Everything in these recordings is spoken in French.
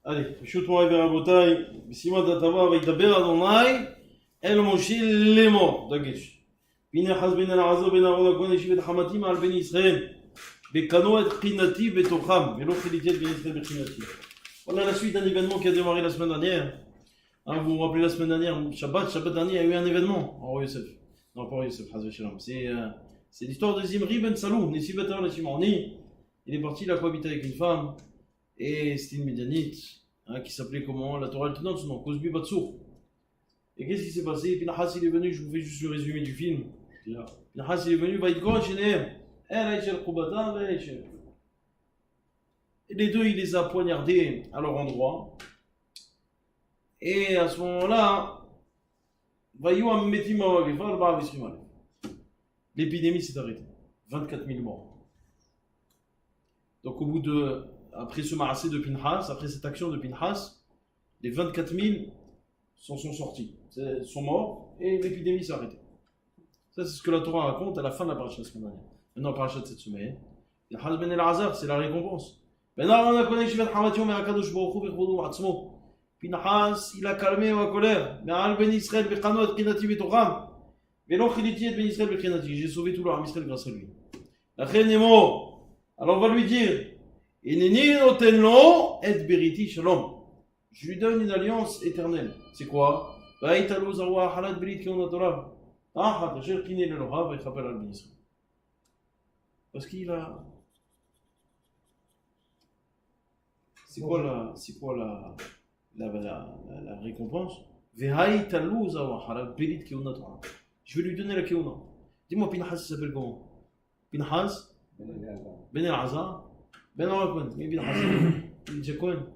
allez, פשוט מוריי ורבותיי, בסימן דתבה וידבר אדוני אל משה לאמור, דגש. פינחס בן אלעזר בן אהרון הכהן השיב את חמתי על בני ישראל, וקנו את חינתי בתוכם, ולא חיליתי את בני ישראל בחינתי. Voilà la suite d'un événement qui a démarré la semaine dernière. Hein, vous vous rappelez la semaine dernière, Shabbat dernier, il y a eu un événement en Roi Yosef. Non, pas Roi Yosef, c'est l'histoire de Zimri ben Salou, Nesibatar la Shimoni. Il est parti, il a cohabité avec une femme, et c'était une médianite, hein, qui s'appelait comment? La Torah elle te donne son nom, Kozbi Batsour. Et qu'est-ce qui s'est passé? Pinhas il est venu, je vous fais juste le résumé du film. Pinhas il est venu, Vaïdkon, Shenehem, El Aïchel Koubatan, El Aïchel. Et les deux, il les a poignardés à leur endroit. Et à ce moment-là, l'épidémie s'est arrêtée. 24 000 morts. Donc au bout de, après ce marassé de Pinhas, après cette action de Pinhas, les 24 000 sont sortis, sont morts, et l'épidémie s'est arrêtée. Ça c'est ce que la Torah raconte à la fin de la paracha de la semaine dernière. Maintenant, la paracha de cette semaine, Pinhas ben el-Azar, c'est la récompense. Pinhas, il a calmé ma colère. J'ai sauvé tout leur Israël grâce à lui. Alors on va lui dire, je lui donne une alliance éternelle. C'est quoi? Parce qu'il a... C'est quoi la récompense? Je vais lui donner la keuna. Dis-moi, Pinhas s'appelle comment? Pinhas Ben el-Azar Ben Arakon. Mais Pinhas, il est déjà Cohen.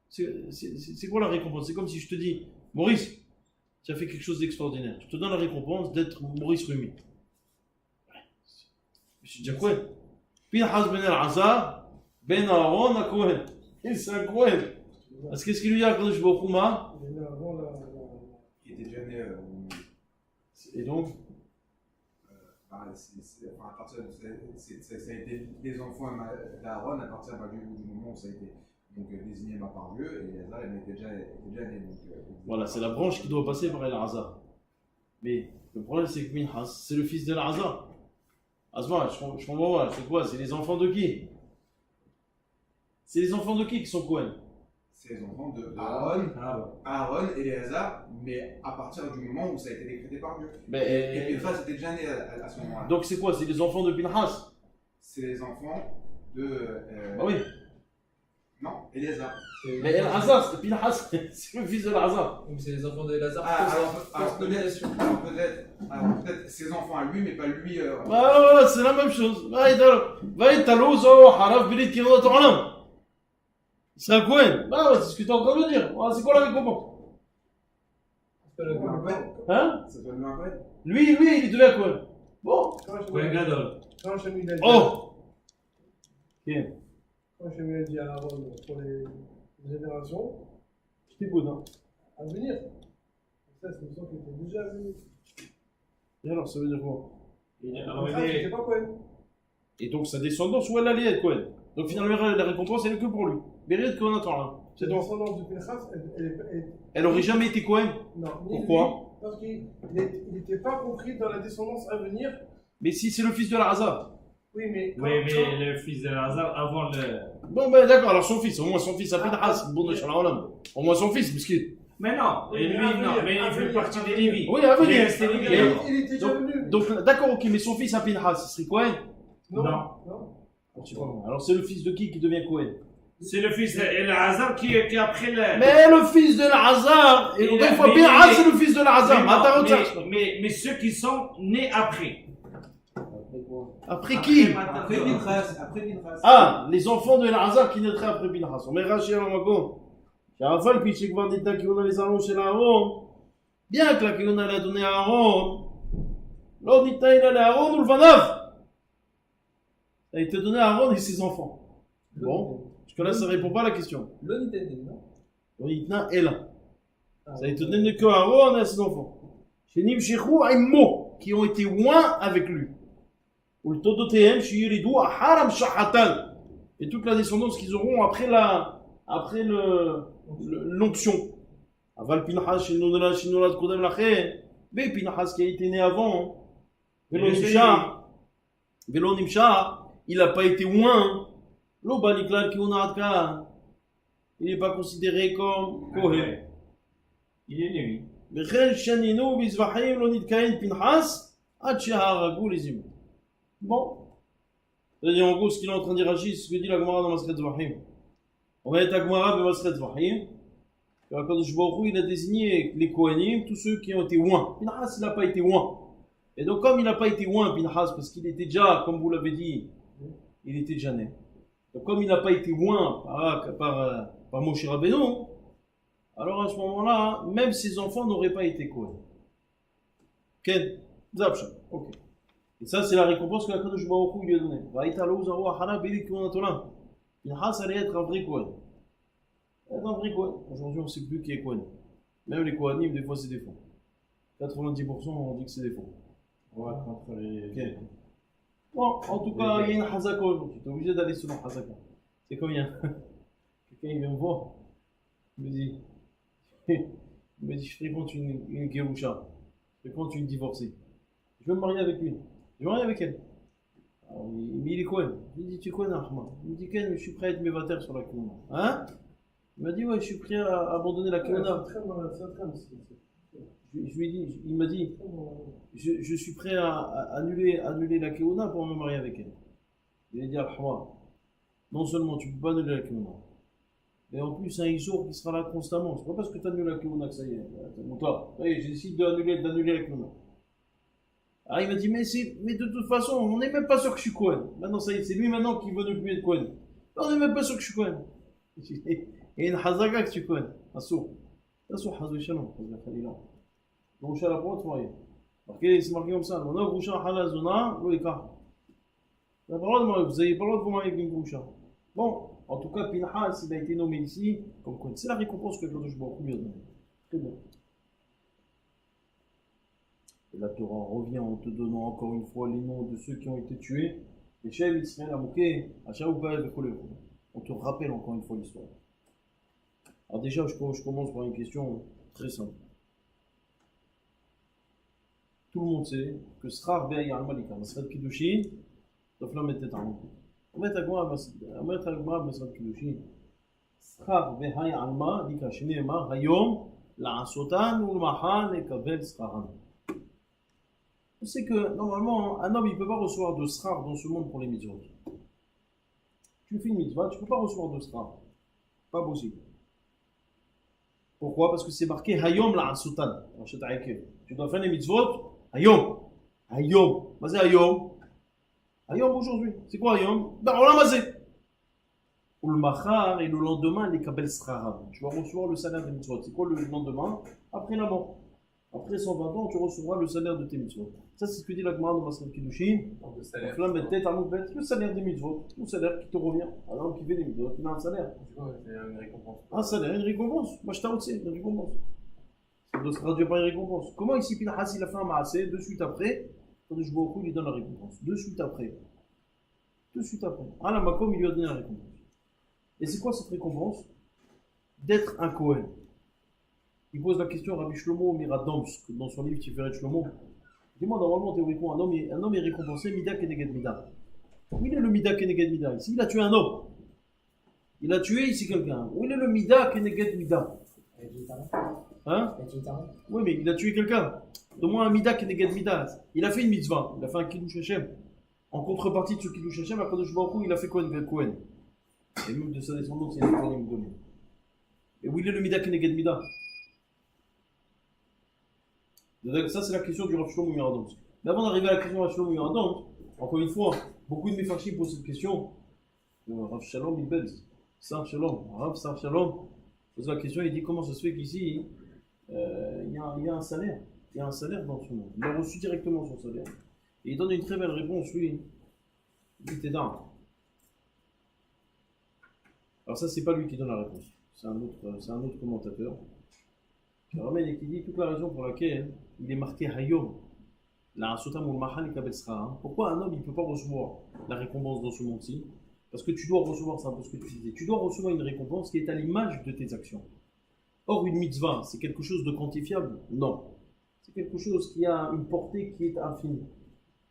C'est quoi la récompense? C'est comme si je te dis, Maurice, tu as fait quelque chose d'extraordinaire. Je te donne la récompense d'être Maurice Rumi. Je suis déjà Cohen. Pinhas Ben el-Azar Ben Aaron à Cohen. C'est un Cohen. Parce qu'est-ce qu'il lui a quand je vois Kouma? Il était déjà né. Et donc À partir de, ça a été des enfants d'Aaron à partir du moment où ça a été donc, désigné par Dieu, et Elazar il était déjà né. Donc, voilà, c'est la branche qui doit passer par Elazar. Mais le problème c'est que Pinhas, c'est le fils d'Elazar. Asma, je comprends pas, c'est quoi? C'est les enfants de qui? C'est les enfants de qui sont Cohen? C'est les enfants de Aaron et Elazar, mais à partir du moment où ça a été décrété par Dieu. Et Pinhas était déjà né à ce moment-là. Donc c'est quoi? C'est les enfants de Pinhas? C'est les enfants de... Ah oui. Non, Elazar. Mais Elazar, c'est Pinhas, c'est le fils de Elazar. Donc c'est les enfants d'Elazar. Alors peut-être ses enfants à lui, mais pas lui. Voilà, c'est la même chose. C'est un Cohen. Bah ouais, c'est ce que tu es en train de dire. Voilà, c'est quoi la récompense? Hein? Ça doit lui un Cohen. Lui, il devient Cohen. Bon. Cohen Gadol. Oh! Quand je lui ai dit à Aaron pour les générations, Je t'écoute, hein. à venir. Ça, c'est une sorte qui était déjà venu. Et alors, ça veut dire quoi? C'est pas Cohen. Et donc, sa descendance, où elle allait être Cohen. Donc, finalement, la récompense, elle est que pour lui. Bérit Cohen attend là. C'est La donc. descendance de Pinhas, Elle aurait jamais été Cohen. non. Pourquoi? Parce qu'il n'était pas compris dans la descendance à venir. Mais si c'est le fils de Elazar. Oui, mais. Oui, mais le fils de Lazare avant le. Bon, ben d'accord, alors son fils, au moins son fils à Pinhas, bon, au moins son fils, miskin. Mais non, Oui, et lui, mais à non, venir, mais à il fait venir, partie à des venir. Lévis. Oui, à venir. Il est resté Lévi, Mais- alors. Il était déjà venu. Donc, d'accord, ok, mais son fils à Pinhas, ce serait Cohen? Non. Non. Alors, c'est le fils de qui devient Cohen? C'est le fils d'Elazar qui a pris le. Mais le fils de Elazar, et Mais- des fois mais- Pinhas, mais- c'est le fils de Elazar. Mais ceux qui sont nés après. Après qui? Après Pinhas. Ah, les enfants de Elazar qui naîtraient après Pinhas. On met Rachid à Ramagon. J'arrafale, puis chez Gvardita qui on a les annonces chez Aaron. Bien que la qui on a la donné à Aaron. L'autre dit il a Aaron ou le Vanav. Ça a été donné à Aaron et ses enfants. Bon, jusque là ça répond pas à la question. Le Nintendo, non? L'Onitna est là. Ça a été donné que à Aaron et à ses enfants. Chez Nim Shechou Aimmo, qui ont été loin avec lui. Ou le Todotem, chez Yiridou, à Haram Shahatan. Et toute la descendance qu'ils auront après après l'onction. Aval Pinhas, Shinolad Kodem Laché, mais Pinhas qui a été né avant, Velo Nimsha, il n'a pas été loin. L'Oba Niklal Kionadka, il n'est pas considéré comme Kohen. Il est Lévi. Bechel Shanino Bizvahim Lonid Kain Pinhas, Atcheharagu les Imot. Bon. C'est-à-dire en gros ce qu'il est en train de dire Rachid, ce que dit la Gemara dans Masret Zvahim. On va être à Gemara de Masret Zvahim. Kadosh Baruch Hu, il a désigné les Kohanim, tous ceux qui ont été oints. Pinhas, il n'a pas été oint. Et donc, comme il n'a pas été oint, Pinhas, parce qu'il était déjà, comme vous l'avez dit, il était déjà né. Donc, comme il n'a pas été oint par Moshe Rabbeinu, alors à ce moment-là, même ses enfants n'auraient pas été Kohen. Ken, Zabsha, ok. Et ça, c'est la récompense que la Kadosh Baruch Hu lui a donnée. Pinhas allait être un vrai Kohen. Aujourd'hui, on ne sait plus qui est Kohen. Même les Kohanim, des fois, c'est des faux. 90%, on dit que c'est des faux. On va contre les. Okay. Bon, en tout cas, il y a une Hazaka aujourd'hui. Tu es obligé d'aller selon Hazaka. C'est comme il y a quelqu'un qui vient me voir. Il me dit je fréquente une Gerusha. Je fréquente une divorcée. Je veux me marier avec lui. Je veux me marier avec elle. Alors, mais il est Kohen. Je lui dis, tu es Kohen, Ahmad. Il me dit, Ken, je suis prêt à être mévater sur la Kouna. Hein? Il m'a dit, ouais, je suis prêt à abandonner la Keuna. Je lui ai dit, il m'a dit, je suis prêt à annuler la Keuna pour me marier avec elle. Il a dit, Alhamdulillah, non seulement tu ne peux pas annuler la Keuna, mais en plus, un Issour qui sera là constamment. C'est pas parce que tu annules la Keuna que ça y est. Donc toi, j'ai décidé d'annuler la Keuna. Alors il m'a dit, mais de toute façon, on n'est même pas sûr que je suis Kohen. Maintenant, ça y est, c'est lui maintenant qui veut ne plus être Kohen. On n'est même pas sûr que je suis Kohen. Et une Hazaka que tu connais, un sourd. Un sourd, Hazou Shalom, donc, je suis à la porte, c'est marqué comme ça. On a Goucha Halazona, l'Oika. Vous n'avez pas le droit de vous marier avec une Goucha. Bon, en tout cas, Pinhas, il a été nommé ici comme Kohen. C'est la récompense que Kadosh Baruch Hu lui a donnée. Très bien. Et la Torah revient en te donnant encore une fois les noms de ceux qui ont été tués. Les chefs Israël, Amouké, Achaoupa et Bekolé. On te rappelle encore une fois l'histoire. Alors déjà, je commence par une question très simple. Tout le monde sait que Srar Be'ay al-Malika, Masrat Kiddushin, Dofla Metet Amouké. On met à Gmar Masrat Kiddushin. Srar Be'ay al-Malika, Shneema, Hayom, La'asotan, Ulmahan, et Kabel Sraran. On sait que normalement, un homme il ne peut pas recevoir de Srar dans ce monde pour les mitzvot. Tu fais une mitzvah, tu ne peux pas recevoir de Srar. Pas possible. Pourquoi? Parce que c'est marqué Hayom la Sultan. Tu dois faire les mitzvot Hayom. Hayom. Mais c'est Hayom. Hayom aujourd'hui. C'est quoi Hayom? Ben on l'a mazé. Ou le Machar et le lendemain, les Kabel Sraram. Tu vas recevoir le salaire des mitzvot. C'est quoi le lendemain? Après la mort. Après 120 ans, tu recevras le salaire de tes mitzvot. Ça, c'est ce que dit la Gemara de Masrat Kiddushin. Le salaire des mitzvot. Le salaire qui te revient. Alors, qui fait des mitzvot, il a un salaire. C'est une récompense. Un salaire, une récompense. Moi, je t'avoue, c'est une récompense. Ça doit se traduire par une récompense. Comment ici, Pinhas, il a fait un maasé, de suite après, quand je vois au coup, il lui donne la récompense. De suite après. Ah, la Makom, il lui a donné la récompense. Et c'est quoi cette récompense? D'être un Kohen. Il pose la question à Rabbi Shlomo Miradomsk, dans son livre Tiferet Shlomo. Dis-moi, normalement, théoriquement, un homme est récompensé Mida Keneged Mida. Où il est le Mida Keneged Mida? Ici, il a tué un homme. Il a tué ici quelqu'un. Où il est le Mida Keneged Mida? Hein? Oui, mais il a tué quelqu'un. Donne-moi un Mida Keneged Mida. Il a fait une mitzvah. Il a fait un Kiddush Hashem. En contrepartie de ce Kiddush Hashem, après Kadosh Baruch Hu, il a fait Kohen. Et même de sa descendance, il a fait Kohen. Et où il est le Mida Keneged Mida? Ça, c'est la question du Rav Shlomo Miradomsk. Mais avant d'arriver à la question du Rav Shlomo Miradomsk, encore une fois, beaucoup de mes fachim posent cette question. Rav Shalom Ibelz, Sar Shalom, Rav Sar Shalom, pose la question, il dit comment ça se fait qu'ici, il y a un salaire. Il y a un salaire dans ce monde. Il a reçu directement son salaire. Et il donne une très belle réponse, lui. Il dit, t'es dingue. Alors ça, c'est pas lui qui donne la réponse. C'est un autre commentateur. Il ramène et qui dit toute la raison pour laquelle il est marqué Hayom, la Sotam ou le Mahal Kabel Sra. Pourquoi un homme il ne peut pas recevoir la récompense dans ce monde-ci? Parce que tu dois recevoir, c'est un peu ce que tu disais, tu dois recevoir une récompense qui est à l'image de tes actions. Or, une mitzvah, c'est quelque chose de quantifiable? Non. C'est quelque chose qui a une portée qui est infinie.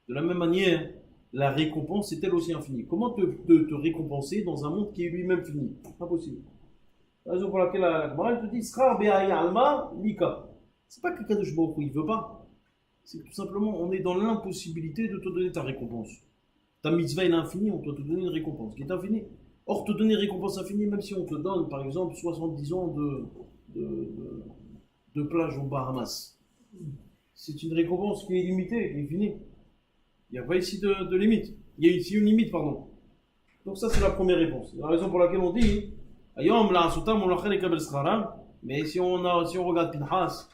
De la même manière, la récompense est elle aussi infinie. Comment te récompenser dans un monde qui est lui-même fini? Impossible. La raison pour laquelle la Gemara elle te dit Srar be'aya alma lika. C'est pas que Kadosh Baruch Hu, il veut pas. C'est tout simplement, on est dans l'impossibilité de te donner ta récompense. Ta mitzvah est infinie, on doit te donner une récompense qui est infinie. Or, te donner une récompense infinie, même si on te donne, par exemple, 70 ans de plage aux Bahamas, c'est une récompense qui est limitée, qui est finie. Il n'y a pas ici de limite. Il y a ici une limite, pardon. Donc ça, c'est la première réponse. La raison pour laquelle on dit Ayom la asutam on lachel ekabel schraram. Mais si on regarde Pinchas,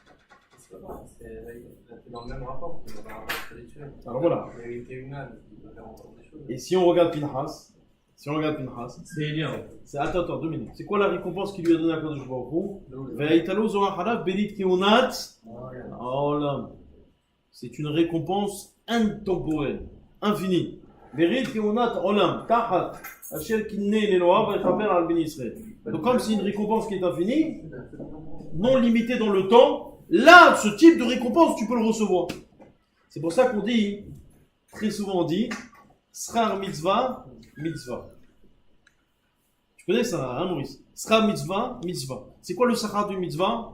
C'est dans le même rapport, c'est dans un rapport spirituel. alors voilà. Il y a eu Théuna, il doit faire entendre des choses. Et si on regarde Pinchas, C'est énorme. c'est attends, 2 minutes. C'est quoi la récompense qu'il lui a donnée à Kadosh Baruch Hu? Ve'aitalo zohar harav belit keunat olam. C'est une récompense intemporelle, infinie. Berit keunat olam tachat asher kinne leloa ve'chaper al ben Israël. Donc comme c'est une récompense qui est infinie, non limitée dans le temps, là, ce type de récompense, tu peux le recevoir. C'est pour ça qu'on dit, très souvent on dit, Srar mitzvah, mitzvah. Tu connais ça, hein, Maurice? Srar mitzvah, mitzvah. C'est quoi le sachar du mitzvah?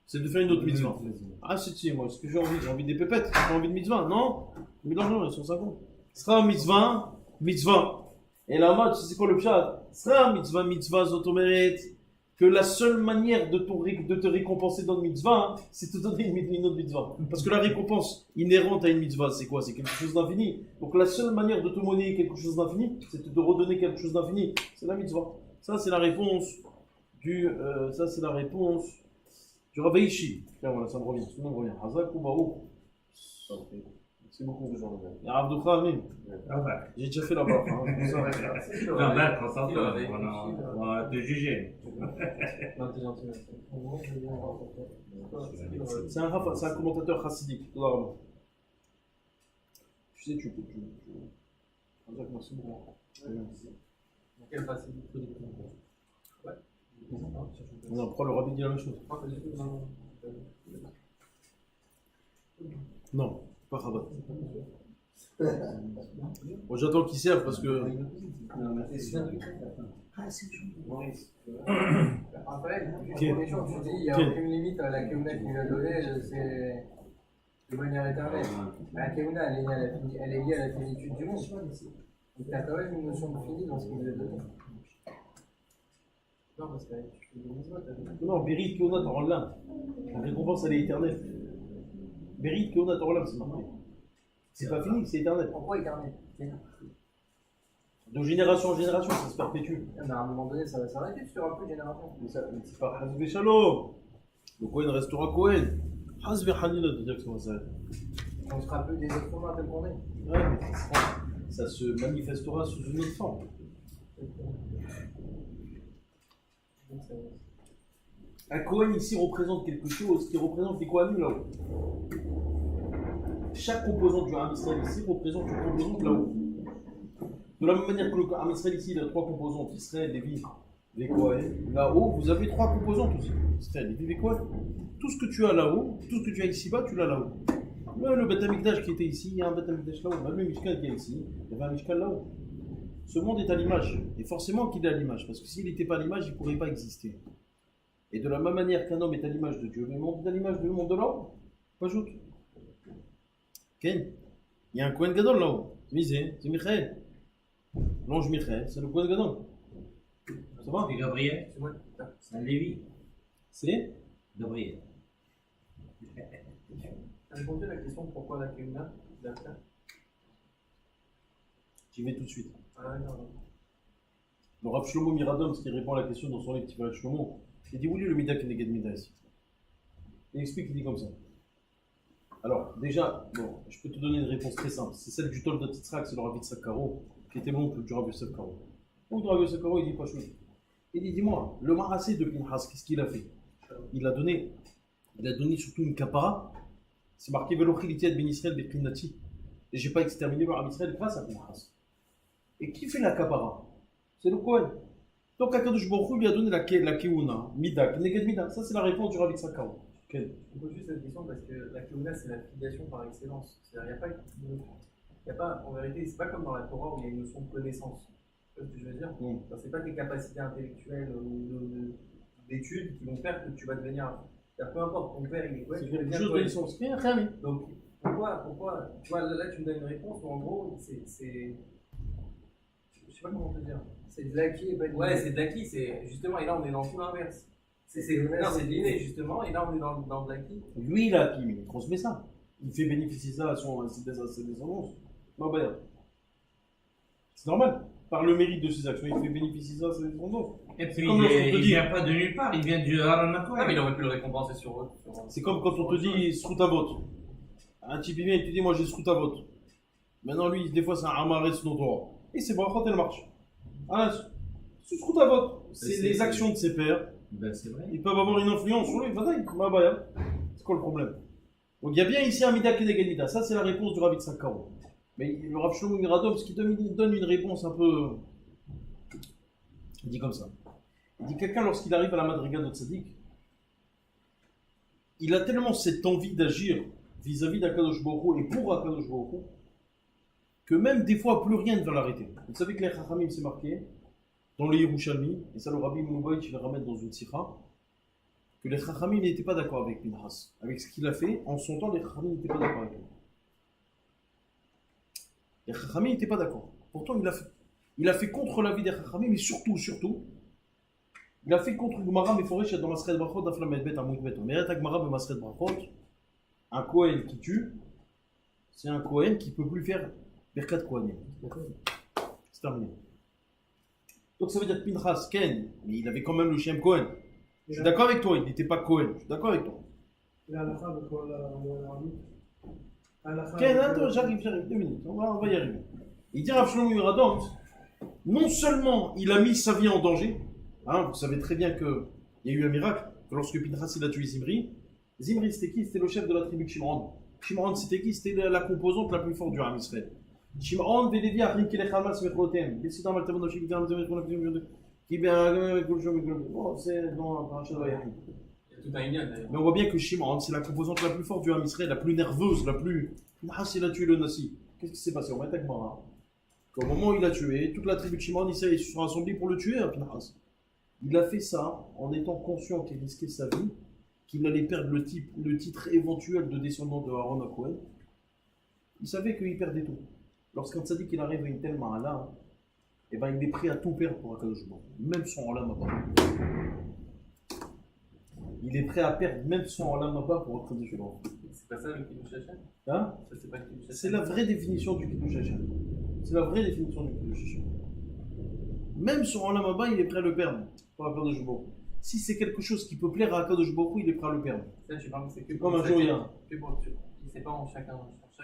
C'est de faire une autre mitzvah. Ah, c'est moi, ce que j'ai envie des pépettes, j'ai pas envie de mitzvah, non? Mais non, ils sont 50. Srar mitzvah, mitzvah. Et là-bas, tu sais quoi le pshat? Srar mitzvah, mitzvah, zotomeret. Que la seule manière de te récompenser dans le mitzvah, c'est de te donner une autre mitzvah. Parce que la récompense inhérente à une mitzvah, c'est quoi? C'est quelque chose d'infini. Donc la seule manière de te monnayer quelque chose d'infini, c'est de te redonner quelque chose d'infini. C'est la mitzvah. Ça, c'est la réponse du Rav Ishi. Tiens, voilà, ça me revient. Ça me revient. Hazak ou Baou. C'est beaucoup. Il y a Rav Ducha, Amin. J'ai déjà fait là-bas. On va te juger. C'est un commentateur chassidique. Tu sais, tu peux. Hazak, merci beaucoup. Quelle facilité. Non, pourquoi le rabbi dit la même chose? Non, pas Rabat. Bon, j'attends qu'ils servent parce que. Raphaël, une question, tu dis, il n'y a aucune limite à la Keuna qu'il a donnée, c'est de manière éternelle. La Keuna, elle est liée à la finitude du monde. Donc tu as quand même une notion de fini dans ce qu'il nous a donné. Non, parce que tu fais des mitzvot, t'as dit. Non, Berit Keonat Olam. La récompense, elle est éternelle. Berit Keonat Olam, c'est marqué. C'est pas fini, c'est éternel. Pourquoi éternel? De génération en génération, ça se perpétue. Mais à un moment donné, ça va s'arrêter, tu seras plus de génération. Mais c'est pas Hazve Shalom. Le Kohen restera Kohen. Hazve Hanina de dire que ça va s'arrêter. On sera plus des êtres humains tel qu'on est. Ouais, mais ça se manifestera sous une autre forme. Un Kohen ici représente quelque chose qui représente les Kohanim là-haut. Chaque composant du Ham Israël ici représente une composante là-haut. De la même manière que le Ham Israël ici, il a 3 composantes, Israël, Lévi, les Kohen. Là-haut, vous avez 3 composantes aussi. Israël, Lévi, les Kohen. Tout ce que tu as là-haut, tout ce que tu as ici-bas, tu l'as là-haut. Même le Beth Amikdash qui était ici, il y a un Beth Amikdash là-haut. Même le Mishkan qui est ici, il y avait un Mishkan là-haut. Ce monde est à l'image. Et forcément qu'il est à l'image. Parce que s'il n'était pas à l'image, il ne pourrait pas exister. Et de la même manière qu'un homme est à l'image de Dieu, le monde est à l'image du monde de l'homme. Pas ajoute. Ken, il y a un Kohen Gadol là-haut. C'est Michael. L'ange Michael, c'est le Kohen Gadol. Ça va? C'est Gabriel. C'est moi. C'est un Lévi. C'est Gabriel. Tu as répondu à la question pourquoi la Keuna d'après? J'y vais tout de suite. Ah, non. Le Rav Shlomo Miradom, ce qui répond à la question dans son livre Tiferet Shlomo, il dit oui, le Mida Keneged Mida ici. Il explique, il dit comme ça. Alors, déjà, bon, je peux te donner une réponse très simple. C'est celle du Toldat Yitzhak, c'est le Rav Yitzhak Karo, qui était l'oncle du Rav Yosef Karo. Donc, le Rav Yosef Karo, il dit pas chose. Il dit, dis-moi, le Marassé de Pinchas, qu'est-ce qu'il a fait? Il a donné surtout une kapara. C'est marqué Velochilitiad Ben Israël Bekrinati. Et j'ai pas exterminé le Rav Israël grâce à Pinchas. Et qui fait la kapara? C'est le Kohen. Donc Akadosh Baruch Hu lui a donné la Keuna, Mida, Keneged Mida. Ça, c'est la réponse du Rav Yitzhak Karo. Je pose juste cette question parce que la Keuna, c'est la filiation par excellence. C'est-à-dire, il y a pas, en vérité, c'est pas comme dans la Torah où il y a une notion de connaissance. Tu vois ce que je veux dire? C'est pas tes capacités intellectuelles ou d'études qui vont faire que tu vas devenir. Peu importe, ton père, il est quoi? C'est quelque chose de licence. Rien. Donc, pourquoi, tu vois, là, tu me donnes une réponse où en gros, c'est. Je sais pas comment te dire. C'est de l'acquis et pas de Ouais, c'est de l'acquis, c'est justement, et là on est dans tout l'inverse. Non, c'est de l'inné justement, et là on est dans de l'acquis. Lui, il a acquis, mais il transmet ça. Il fait bénéficier ça à ses descendants. C'est normal. Par le mérite de ses actions, il fait bénéficier ça à ses descendants. Et puis, comme il vient pas de nulle part, il vient du Aaron Ah, mais il aurait pu le récompenser sur eux. C'est comme quand on te dit Sroutavot. Un type il vient et te dit moi j'ai Sroutavot. Maintenant lui, des fois c'est un Amaretz notoire. Et c'est brachot, elle marche. Ah, c'est Sroutavot. C'est les actions de ses pères. Ben, c'est vrai. Ils peuvent avoir une influence sur lui. C'est quoi le problème? Donc il y a bien ici un Mida Keneganida. Ça c'est la réponse du Rav Yitzhak Karo. Mais le Rav Shlomo Miradovski donne une réponse un peu. Il dit comme ça. Il dit quelqu'un lorsqu'il arrive à la Madriga de Tzadik, il a tellement cette envie d'agir vis-à-vis d'Akadosh Baruch Hu et pour Akadosh Baruch Hu que même des fois plus rien ne va l'arrêter. Vous savez que les Chachamim c'est marqué dans les Yerushalmi, et ça le Rabbi Moubaïch il le ramène dans une sikha, que les Chachamim n'étaient pas d'accord avec Pinchas. Avec ce qu'il a fait, en son temps les Chachamim n'étaient pas d'accord avec lui. Les Chachamim n'étaient pas d'accord. Pourtant il a fait contre l'avis des Chachamim, mais surtout, il a fait contre Gmara Meforesh dans Masred Brachot d'Aflamet Bet Amout Bet. Mais à Gmara Masred Brachot, un Kohen qui tue, c'est un Kohen qui ne peut plus faire Berkat Kohanim. C'est terminé. Donc ça veut dire que Pinchas, Ken, mais il avait quand même le Shem Kohen. Je suis d'accord avec toi, il n'était pas Kohen. Je suis d'accord avec toi. Il a la fin de quoi la Ken, attends, j'arrive, 2 minutes, on va y arriver. Il dit Rav Shlomo Miradov, non seulement il a mis sa vie en danger, hein, vous savez très bien qu'il y a eu un miracle, que lorsque Pinchas il a tué Zimri c'était qui? C'était le chef de la tribu de Shimron. Shimron c'était qui? C'était la composante la plus forte du Ham Israël. Shimron Vélévi Achim Kelech Hamas Mechotem, décidant mal Tamono Shigdam qui bien bon, c'est dans la paracha de Vayachim. Il y a tout un lien d'ailleurs. Mais on voit bien que Shimron c'est la composante la plus forte du Ham Israël, la plus nerveuse, la plus. Pinchas il a tué le Nasi. Qu'est-ce qui s'est passé? On va attaquer moi. Au moment où il a tué, toute la tribu de Shimon, ils se sont rassemblés pour le tuer, hein, Pinchas. Il a fait ça en étant conscient qu'il risquait sa vie, qu'il allait perdre le titre éventuel de descendant de Aaron à Cohen. Il savait qu'il perdait tout. Lorsqu'un tzaddik il arrive à une telle ma'ala, eh ben, il est prêt à tout perdre pour Akadosh Baruch Hu, même son olam haba. Il est prêt à perdre même son olam haba pour Akadosh Baruch Hu. C'est pas ça le Kiddush Hashem? Hein? Ça, c'est pas le Kiddush Hashem. C'est la vraie définition du Kiddush Hashem. C'est la vraie définition du Kiddush Hashem. Même son olam haba, il est prêt à le perdre pour Akadosh Baruch Hu. Si c'est quelque chose qui peut plaire à Akadosh Baruch Hu, il est prêt à le perdre. Ça, tu parles, c'est que Comme un jour, il y a. Que pour le c'est pas en chacun.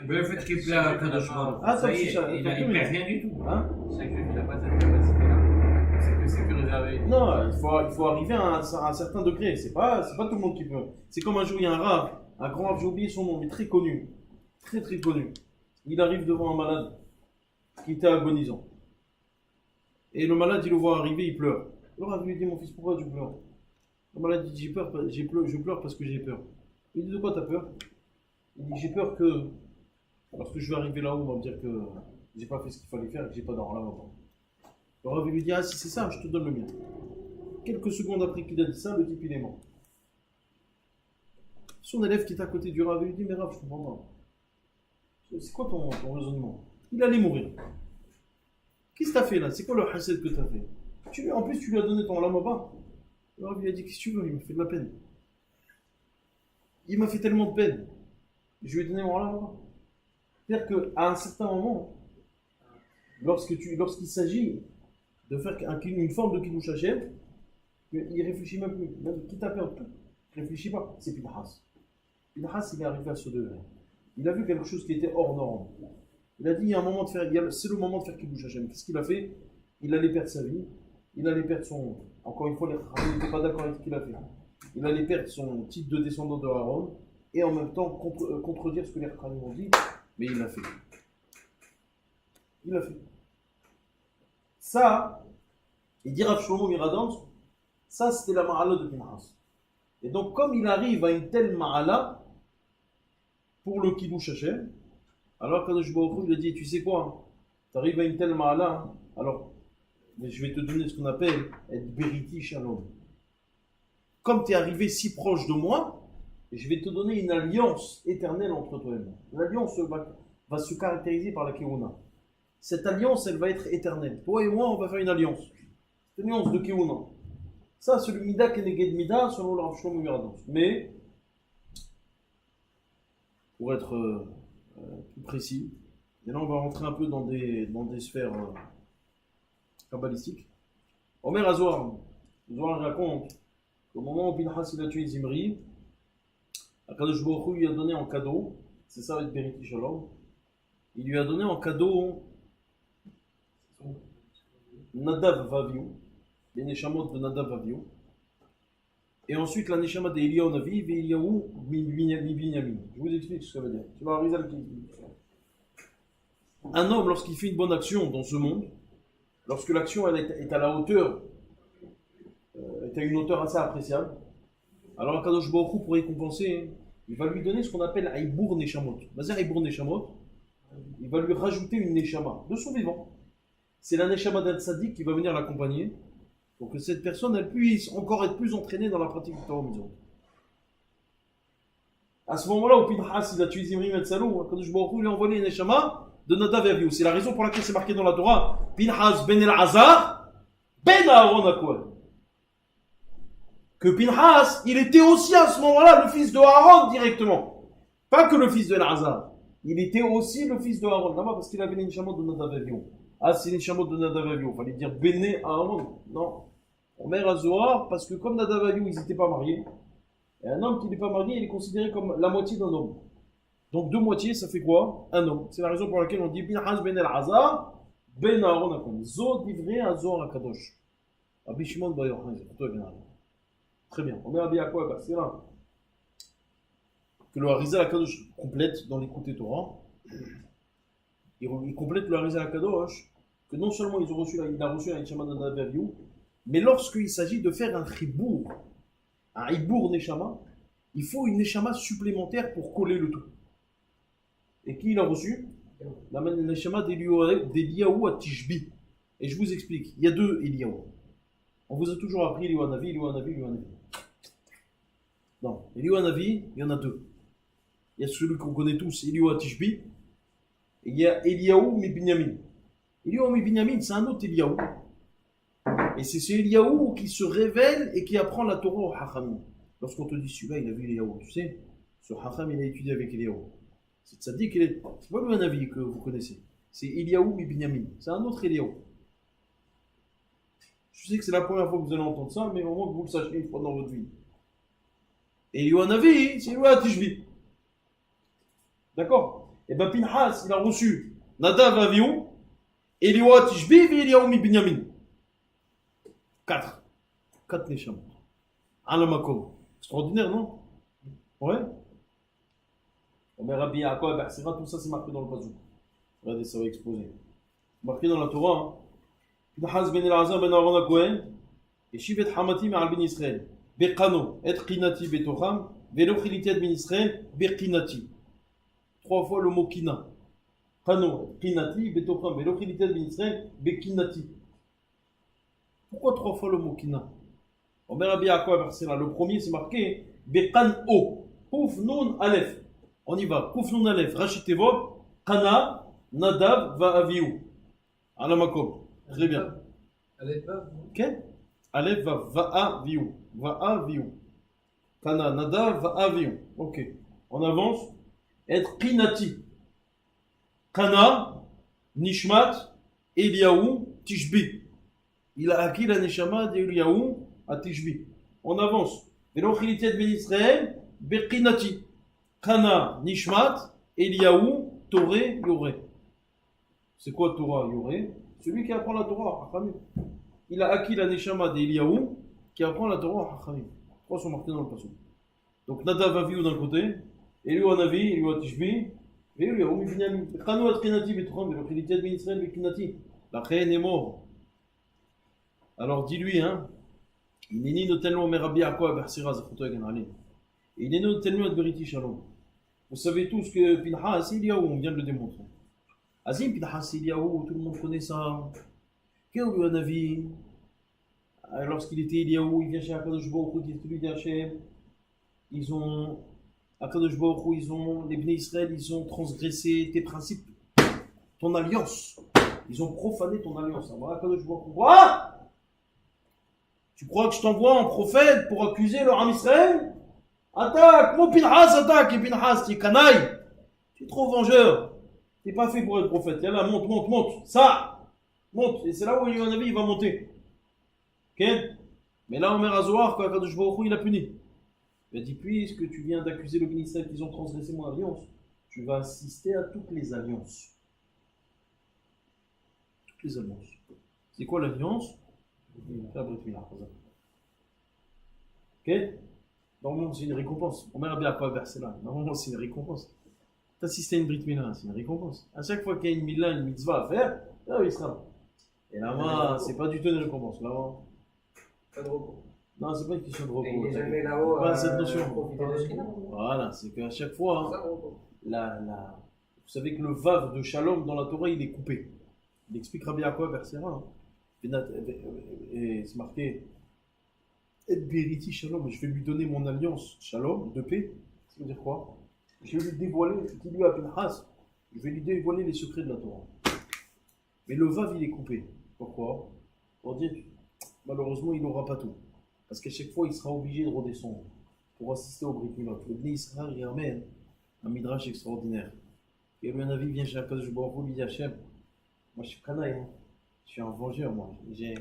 Mais le fait qu'il plaît à Kadosh Baruch Hu, Ah, ça y c'est ça, est, il attends, ne perd rien du tout. Hein? Chaque juif n'a pas cette capacité-là. C'est que réservé. Non, il faut arriver à un certain degré. C'est pas tout le monde qui peut. C'est comme un jour, il y a un rav, un grand rav, j'ai oublié son nom, mais très connu. Très très connu. Il arrive devant un malade qui était agonisant. Et le malade, il le voit arriver, il pleure. Le rav lui dit, mon fils, pourquoi tu pleures? Le malade dit, je pleure parce que j'ai peur. Il dit, de quoi tu as peur? Il dit, j'ai peur que, lorsque je vais arriver là-haut, on va me dire que j'ai pas fait ce qu'il fallait faire et que j'ai pas d'or là maintenant. Le rav lui dit, ah si c'est ça, je te donne le mien. Quelques secondes après qu'il a dit ça, le type il est mort. Son élève qui est à côté du rav lui dit, mais rav, je comprends pas. C'est quoi ton raisonnement? Il allait mourir. Qu'est-ce que tu as fait là? C'est quoi le hased que tu as fait? En plus, tu lui as donné ton lamaba. Le rav lui a dit, qu'est-ce que tu veux? Il me fait de la peine. Il m'a fait tellement de peine. Je lui ai donné mon lamaba. C'est-à-dire qu'à un certain moment, lorsqu'il s'agit de faire une forme de Kiddush Hashem, il réfléchit même plus. Même quitte à perdre tout, il réfléchit pas. C'est Pinchas. Pinchas, il est arrivé à ce degré. Il a vu quelque chose qui était hors norme. Il a dit, c'est le moment de faire Kiddush Hashem. Qu'est-ce qu'il a fait? Il allait perdre sa vie. Il allait perdre son. Encore une fois, les Chachamim n'étaient pas d'accord avec ce qu'il a fait. Il allait perdre son titre de descendant de Aaron et en même temps contredire ce que les Chachamim ont dit. Mais il l'a fait. Il l'a fait. Ça, Il dit Rav Shlomo Miradans, ça c'était la ma'ala de Pinhas. Et donc comme il arrive à une telle ma'ala, pour le Kiddush Hashem, alors Kadosh Baruch Hu lui a dit, tu sais quoi, tu arrives à une telle ma'ala, alors je vais te donner ce qu'on appelle être Beriti Shalom. Comme tu es arrivé si proche de moi, je vais te donner une alliance éternelle entre toi et moi. L'alliance va se caractériser par la Keuna. Cette alliance, elle va être éternelle. Toi et moi, on va faire une alliance. C'est une alliance de Keuna. Ça, c'est le Mida Keneged Mida selon le Rav Shlomo Miradans. Mais, pour être plus précis, et là on va rentrer un peu dans des sphères kabbalistiques. Omer Azohar, Zohar raconte qu'au moment où Pinhas il a tué Zimri, Akadosh Baruch Hu lui a donné en cadeau, c'est ça avec Beriti Shalom, il lui a donné en cadeau Nadav Vaviou, les Neshamot de Nadav Vaviou, et ensuite la Neshama de Eliyahu Navi et Eliyahu Binyamin. Je vous explique ce que ça veut dire. Tu vas arriver à un homme, lorsqu'il fait une bonne action dans ce monde, lorsque l'action elle est à la hauteur, est à une hauteur assez appréciable, alors Akadosh Baruch Hu, pour récompenser, il va lui donner ce qu'on appelle Aïbour Neshamot. Mazar Aïbour Neshamot, il va lui rajouter une Neshama de son vivant. C'est la Neshama d'un tzaddik qui va venir l'accompagner pour que cette personne elle puisse encore être plus entraînée dans la pratique du Torah Mitzvot. À ce moment-là, où Pinhas il a tué Zimri Metzalou, Akadosh Baruch Hu lui a envoyé une Neshama de Nadav et Avihu. C'est la raison pour laquelle c'est marqué dans la Torah Pinhas ben El-Azar ben Aaron HaKohen. Que Pinhas, il était aussi à ce moment-là le fils de Aaron directement. Pas que le fils de El-Azar. Il était aussi le fils de Aaron. Là-bas, parce qu'il avait une Neshama de Nadav et Avihu. Ah, c'est une Neshama de Nadav et Avihu. Il fallait dire Béné Aaron. Non. Omer Azohar, parce que comme Nadav et Avihu, ils n'étaient pas mariés. Et un homme qui n'est pas marié, il est considéré comme la moitié d'un homme. Donc deux moitiés, ça fait quoi? Un homme. C'est la raison pour laquelle on dit Pinhas ben El-Azar, ben Aaron HaKohen. Zo divrei Azohar HaKadosh. Rabbi Shimon Bar Yochai, c'est pour toi, bien. Très bien. On est à quoi? C'est là. Que le Harizal HaKadosh complète dans l'écoute Torah. Il complète le Harizal HaKadosh que non seulement il a reçu la Neshama de Nadav et Avihu, mais lorsqu'il s'agit de faire un chibour, un hibour Neshama, il faut une Neshama supplémentaire pour coller le tout. Et qui il a reçu? La Neshama d'Eliyahu à Tishbi. Et je vous explique, il y a deux Eliyahu. On vous a toujours appris Eliyahu Hanavi, Eliyahu Hanavi, Eliyahu Hanavi. Non, Eliyahu Hanavi, il y en a deux. Il y a celui qu'on connaît tous, Eliyahu à Tishbi, et il y a Eliyahu mi Binyamin. Eliyahu mi Binyamin, c'est un autre Eliyahu. Et c'est ce Eliyahu qui se révèle et qui apprend la Torah au Hachamim. Lorsqu'on te dit celui-là, il a vu Eliyahu, tu sais, ce Hacham, il a étudié avec Eliyahu. C'est pas le Hanavi que vous connaissez. C'est Eliyahu mi Binyamin. C'est un autre Eliyahu. Je sais que c'est la première fois que vous allez entendre ça, mais au moins que vous le sachiez une fois dans votre vie. Et Eliyahu Hanavi, c'est Eliyahu à Tishbi. D'accord? Et bien Pinhas, il a reçu Nadav Avihu, Eliyahu à Tishbi et Eliyahu mi Binyamin. 4 Neshamot. Alamakom. Extraordinaire, non? Ouais? Mais Rabbi Yaakov, c'est vrai, tout ça c'est marqué dans le Pasuk. Regardez, ça va exploser. Marqué dans la Torah. Pinhas ben El-Azar ben Aaron HaKohen, Yeshiv et Hamati me'al ben Israël. Beqano, et Qinati betocham, velo chiliti ben Israël, Beqinati. 3 fois le mot Kina. Qano, Qinati, betocham, velo chiliti ben Israël, Beqinati. Pourquoi 3 fois le mot Kina? Omer Rabbi Yaakov, c'est là. Le premier c'est marqué Beqan-o. Pouf nun alef. On y va. Pouf nun alef. Rachitevot. Kana. Nadav va Avihu. Alamakom. Très bien. Alef va. Ok. Alef va Avihu. Va Avihu. Kana. Nadav va Avihu. Ok. On avance. Être Qinati. Kana. Nishmat. Eliyahu. Tishbi. Il a acquis la Neshama d'Eliyahu à Tishbi. On avance. Velo chilitiet ben Israël, Beqinati. Kana, Nishmat, Eliyahu, Toré, Yoré. C'est quoi Torah, Yoré? Celui qui apprend la Torah, Hachamim. Il a acquis la Neshama d'Eliyahu qui apprend la Torah, Hachamim. 3 sont marqués dans le passage. Donc Nadav Avihu d'un côté, Eliyahu Hanavi, Eliyahu Tishbi, et Eliyahu mi Binyamin. Kanu at Qinati, Betocham, Velo chilitiet ben Israël, Beqinati. La reine est morte. Alors dis-lui, hein, il est né notamment au Merabbi Akwa Bersira Zachuto Ganali. Il est né notamment à Beriti Shalom. Vous savez tous que Pinhas Eliyahu, on vient de le démontrer. Azim Pinhas Eliyahu, tout le monde connaît ça. Quel est le Navi? Lorsqu'il était Eliyahu, il vient chez Akadosh Baruch Hu, il dit Hachem. Ils ont, Akadosh Baruch Hu, les Bnei Israël, ils ont transgressé tes principes, ton alliance. Ils ont profané ton alliance. Alors Akadosh Baruch Hu, quoi? Tu crois que je t'envoie un prophète pour accuser leur âme Israël? Attaque, mon Pinhas attaque, et Pinhas, tu es canaille. Tu es trop vengeur. Tu n'es pas fait pour être prophète. Yallah, monte, monte, monte. Ça, monte. Et c'est là où il y a un avis, il va monter. Ok? Mais là, Omer Azoar, quand Akadosh Baruch Hu, il a puni. Il a dit, puisque tu viens d'accuser le Bnei Israël qu'ils ont transgressé mon alliance, tu vas assister à toutes les alliances. Toutes les alliances. C'est quoi l'alliance? Ok? Normalement, c'est une récompense. On verra bien à quoi verser là. Normalement, c'est une récompense. T'assister à une Brit Mila, c'est une récompense. À chaque fois qu'il y a une Mila, une mitzvah à faire, là, il sera là. Et là-bas, c'est pas du tout une récompense. Là-bas. Pas de repos. Non, c'est pas une question de repos. Et il est jamais là-haut. Pas cette notion. Profiter de Shekhinah. Voilà, c'est qu'à chaque fois, Ça, repos. vous savez que le vav de Shalom dans la Torah, il est coupé. Il explique Rabbi Yaakov Bersera. Et c'est marqué Et Beriti Shalom, je vais lui donner mon alliance Shalom, de paix. Ça veut dire quoi? Je vais lui dévoiler, qui lui a Pinhas, je vais lui dévoiler les secrets de la Torah. Mais le vav, il est coupé. Pourquoi? Pour dire, malheureusement, il n'aura pas tout. Parce qu'à chaque fois, il sera obligé de redescendre pour assister au Brit Milot. Le Bnei Israël, il ramène un midrash extraordinaire. Et le Navi vient chez Akadosh Baruch Hu, il dit Hachem, moi je suis canaille, hein. Je suis un vengeur, moi. Je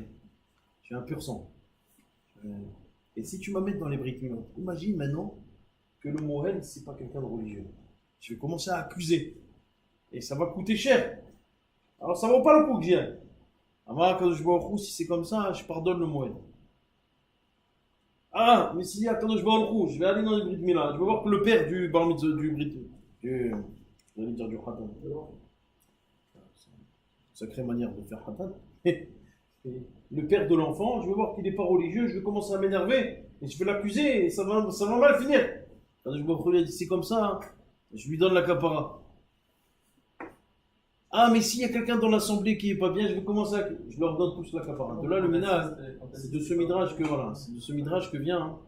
suis un pur sang. Et si tu m'amènes dans les Brit Milot, imagine maintenant que le Moël, c'est pas quelqu'un de religieux. Je vais commencer à accuser. Et ça va coûter cher. Alors ça vaut pas le coup que j'y aille. Alors Akadosh Baruch Hu, si c'est comme ça, je pardonne le Moël. Ah, mais si Akadosh Baruch Hu, je vais aller dans les Brit Mila, je vais voir que le père du Bar Mitzvah, du Brit, j'allais dire du Khatan. Sacrée manière de faire Khatan. Le père de l'enfant, je vais voir qu'il n'est pas religieux, je vais commencer à m'énerver, et je vais l'accuser, et ça va mal finir. Akadosh Baruch Hu lui a dit, c'est comme ça, hein. Je lui donne la capara. Ah, mais s'il y a quelqu'un dans l'assemblée qui est pas bien, je vais commencer à... Je leur donne tous la capara. De là, le ménage, c'est de ce midrash que voilà, c'est de ce midrash que vient,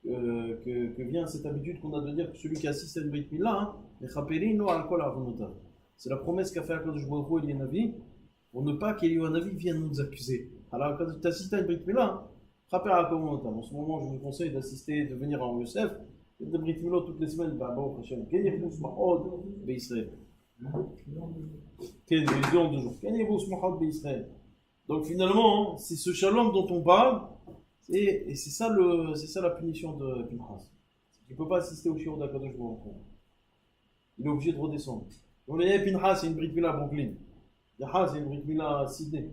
que vient cette habitude qu'on a de dire que celui qui assiste à une Brit Mila, c'est la promesse qu'a fait Akadosh Baruch Hu et Navi pour ne pas qu'Eliyahu vienne nous accuser. Alors, quand tu assistes à une Brit Mila, rappelle à en ce moment, je vous conseille d'assister, de venir en Yosef, et de Brit Mila toutes les semaines, bah, bon, Hachem, Israël. Donc finalement, c'est ce shalom dont on parle, et c'est ça la punition de Pinhas. Il ne peut pas assister au shiur d'Akadosh Baruch Hu. Il est obligé de redescendre. On est Pinhas, c'est une Brit Mila à Brooklyn. Yahas, c'est une Brit Mila à Sydney.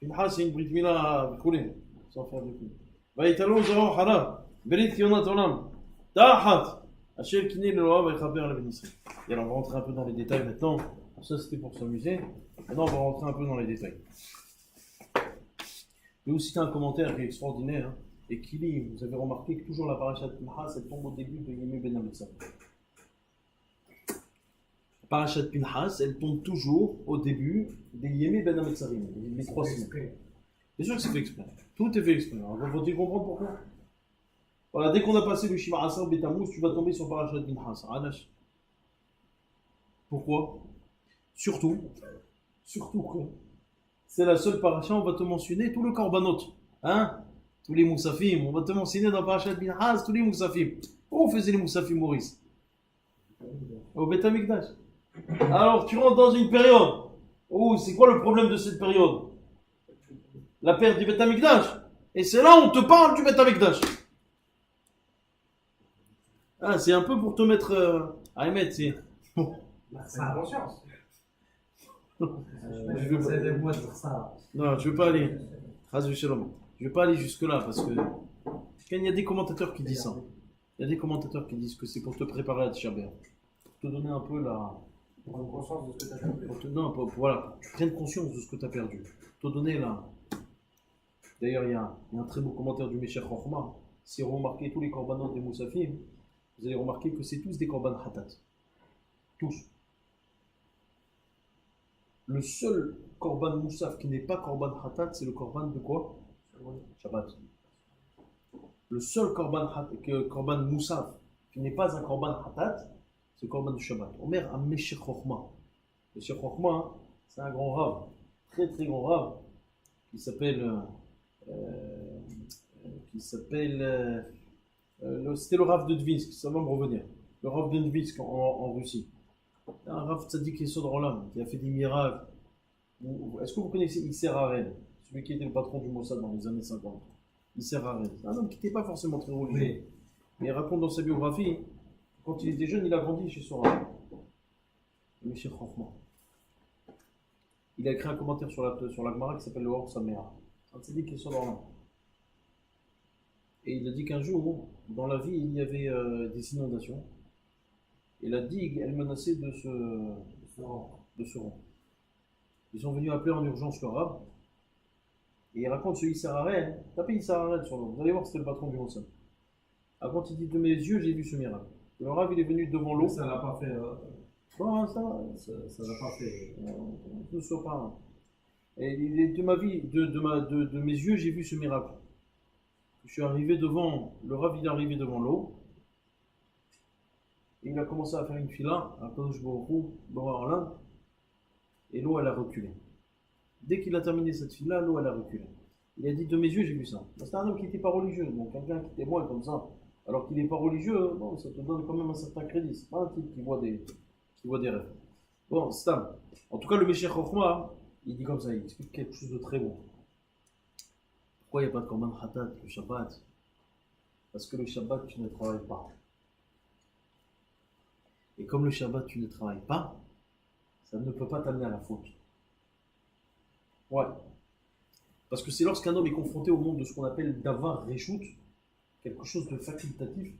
Pinhas, c'est une Brit Mila à Koulin. Sans faire de coup. Vaïtalo Zaro Haram. Berit Kionat Olam. Dahat. Hachel Kiné le Loa va échapper à la bénisserie. Et alors on va rentrer un peu dans les détails maintenant. Ça c'était pour s'amuser. Maintenant on va rentrer un peu dans les détails. Je vais vous citer un commentaire qui est extraordinaire, hein, et qui lit, vous avez remarqué que toujours la parashat Pinhas elle tombe au début de Yemé Ben Amitsa. La parashat Pinhas elle tombe toujours au début des Yemé Ben Amitsarim, les 3 semaines. Bien sûr que c'est fait exprès. Tout est fait exprès. Alors faut-il comprendre pourquoi? Voilà, dès qu'on a passé le Shiva Asar Betamous, tu vas tomber sur Parashat Pinhas. Anash. Pourquoi? Surtout que c'est la seule paracha, on va te mentionner tout le korbanot. Hein? Tous les moussafim. On va te mentionner dans Parashat Pinhas tous les moussafim. Où on faisait les moussafim, Maurice? Au Beth Amikdash. Alors, tu rentres dans une période. Oh, c'est quoi le problème de cette période? La perte du Beth Amikdash. Et c'est là où on te parle du Beth Amikdash. Ah, c'est un peu pour te mettre à émettre, c'est... C'est la conscience. Je veux pas... Non, je veux pas aller... Je veux pas aller jusque-là, parce que... Il y a des commentateurs qui disent ça. Il y a des commentateurs qui disent que c'est pour te préparer à Tisha B'Av. Pour te donner un peu Prendre conscience de ce que tu as perdu. Non, voilà, pour que tu prennes conscience de ce que tu as perdu. Te donner là. D'ailleurs, il y a un très beau commentaire du Meshach Chochma. Si vous remarquez tous les korbanot des Moussafim, vous allez remarquer que c'est tous des korban hatat. Tous. Le seul korban moussaf qui n'est pas korban hatat, c'est le korban de quoi? Shabbat. Le seul korban moussaf qui n'est pas un korban hatat, c'est le korban de Shabbat. Omer a Meshach Chochma. Meshach Chochma, c'est un grand rave, très très grand rave, qui s'appelle. C'était le Rav de Dvinsk, ça va me revenir. Le Rav de Dvinsk en Russie. Un Rav Tzadik Yesod Rolam qui a fait des miracles. Est-ce que vous connaissez Isser Haren, celui qui était le patron du Mossad dans les années 50? Isser Haren, c'est un homme qui n'était pas forcément très religieux. Mais il raconte dans sa biographie, quand il était jeune, il a grandi chez son Rav, Meshach Chochma. Il a écrit un commentaire sur la Gemara qui s'appelle le Or Samera. Un Tzadik Yesod Rolam. Et il a dit qu'un jour, dans la vie, il y avait des inondations. Et la digue, elle menaçait de se rompre. Ils sont venus appeler en urgence le Rav. Et il raconte ce Isser Haren. Tapez Isser Haren sur l'eau. Vous allez voir, c'était le patron du Mossad. Quand il dit de mes yeux, j'ai vu ce miracle. Le Rav, il est venu devant l'eau. Ça l'a pas fait. Bon, ça l'a pas fait. Ne sois pas. Et il est de ma vie, de mes yeux, j'ai vu ce miracle. Je suis arrivé devant, le Rav il est arrivé devant l'eau, et il a commencé à faire une fila, à Kadosh Baruch Hu, dans l'Inde, et l'eau elle a reculé. Dès qu'il a terminé cette fila, l'eau elle a reculé. Il a dit de mes yeux j'ai vu ça. C'était un homme qui n'était pas religieux, donc quelqu'un qui témoigne comme ça, alors qu'il n'est pas religieux, bon, ça te donne quand même un certain crédit. C'est pas un type qui voit des rêves. Bon, Stam. En tout cas, le Meshach Chochma, il dit comme ça, il explique quelque chose de très bon. Pourquoi il n'y a pas de korban hatat le Shabbat? Parce que le Shabbat, tu ne travailles pas. Et comme le Shabbat, tu ne travailles pas, ça ne peut pas t'amener à la faute. Ouais. Parce que c'est lorsqu'un homme est confronté au monde de ce qu'on appelle davar reshout, quelque chose de facultatif.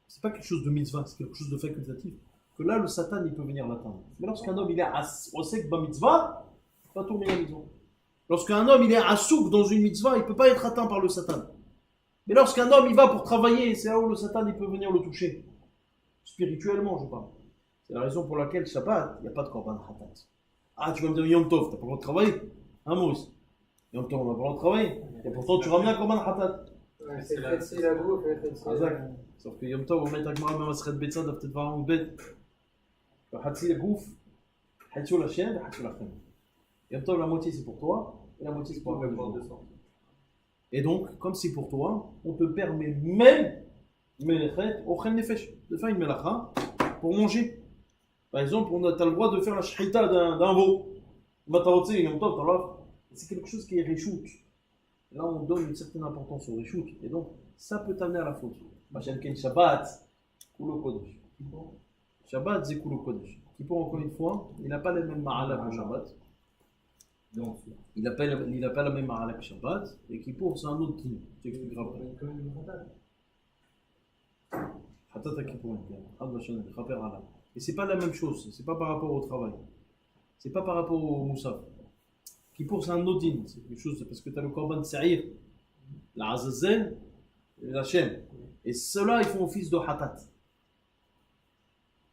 C'est pas quelque chose de mitzvah, c'est quelque chose de facultatif. Que là, le Satan, il peut venir l'atteindre. Mais lorsqu'un homme, il est osek ba mitzvah, il ne peut pas tourner la mitzvah. Lorsqu'un homme il est assouk dans une mitzvah, il ne peut pas être atteint par le Satan. Mais lorsqu'un homme il va pour travailler, c'est là où le Satan il peut venir le toucher. Spirituellement, je parle. C'est la raison pour laquelle Shabbat, il n'y a pas de korban hatat. Ah, tu vas me dire Yom Tov, tu n'as pas le droit de travailler? Hein, Maurice? Yom Tov, on n'a pas le droit de travailler. Et pourtant, tu ramènes un korban hatat. C'est Khetsi la bouffe, Sauf que Yom Tov, on met un Gemara, même à Sred Betsa, doit peut-être voir un bête. Hatsi la bouffe, Hatsi la chienne, Hatsi la chienne. Yom Tov, la moitié c'est pour toi, et la moitié c'est pour la Et donc, comme c'est pour toi, on te permet même de faire une melacha pour manger. Par exemple, tu as le droit de faire la shahita d'un veau. C'est quelque chose qui est reshout. Là, on donne une certaine importance au reshout. Et donc, ça peut t'amener à la faute. Shabbat, Kulo Kodesh. Shabbat, c'est Kulo Kodesh. Kippour, encore une fois, il n'a pas les mêmes ma'ala que Shabbat. Donc, il n'a pas la même ma'ala que Shabbat. Et Kippour, c'est un autre dîner. Tu expliqueras après. Hatat à Kippour. Et c'est pas la même chose. C'est pas par rapport au travail. C'est pas par rapport au moussaf. Kippour, c'est un autre dîner. C'est quelque chose, parce que tu as le korban sa'ir, la azazel et la shem. Et ceux-là, ils font office de hatat.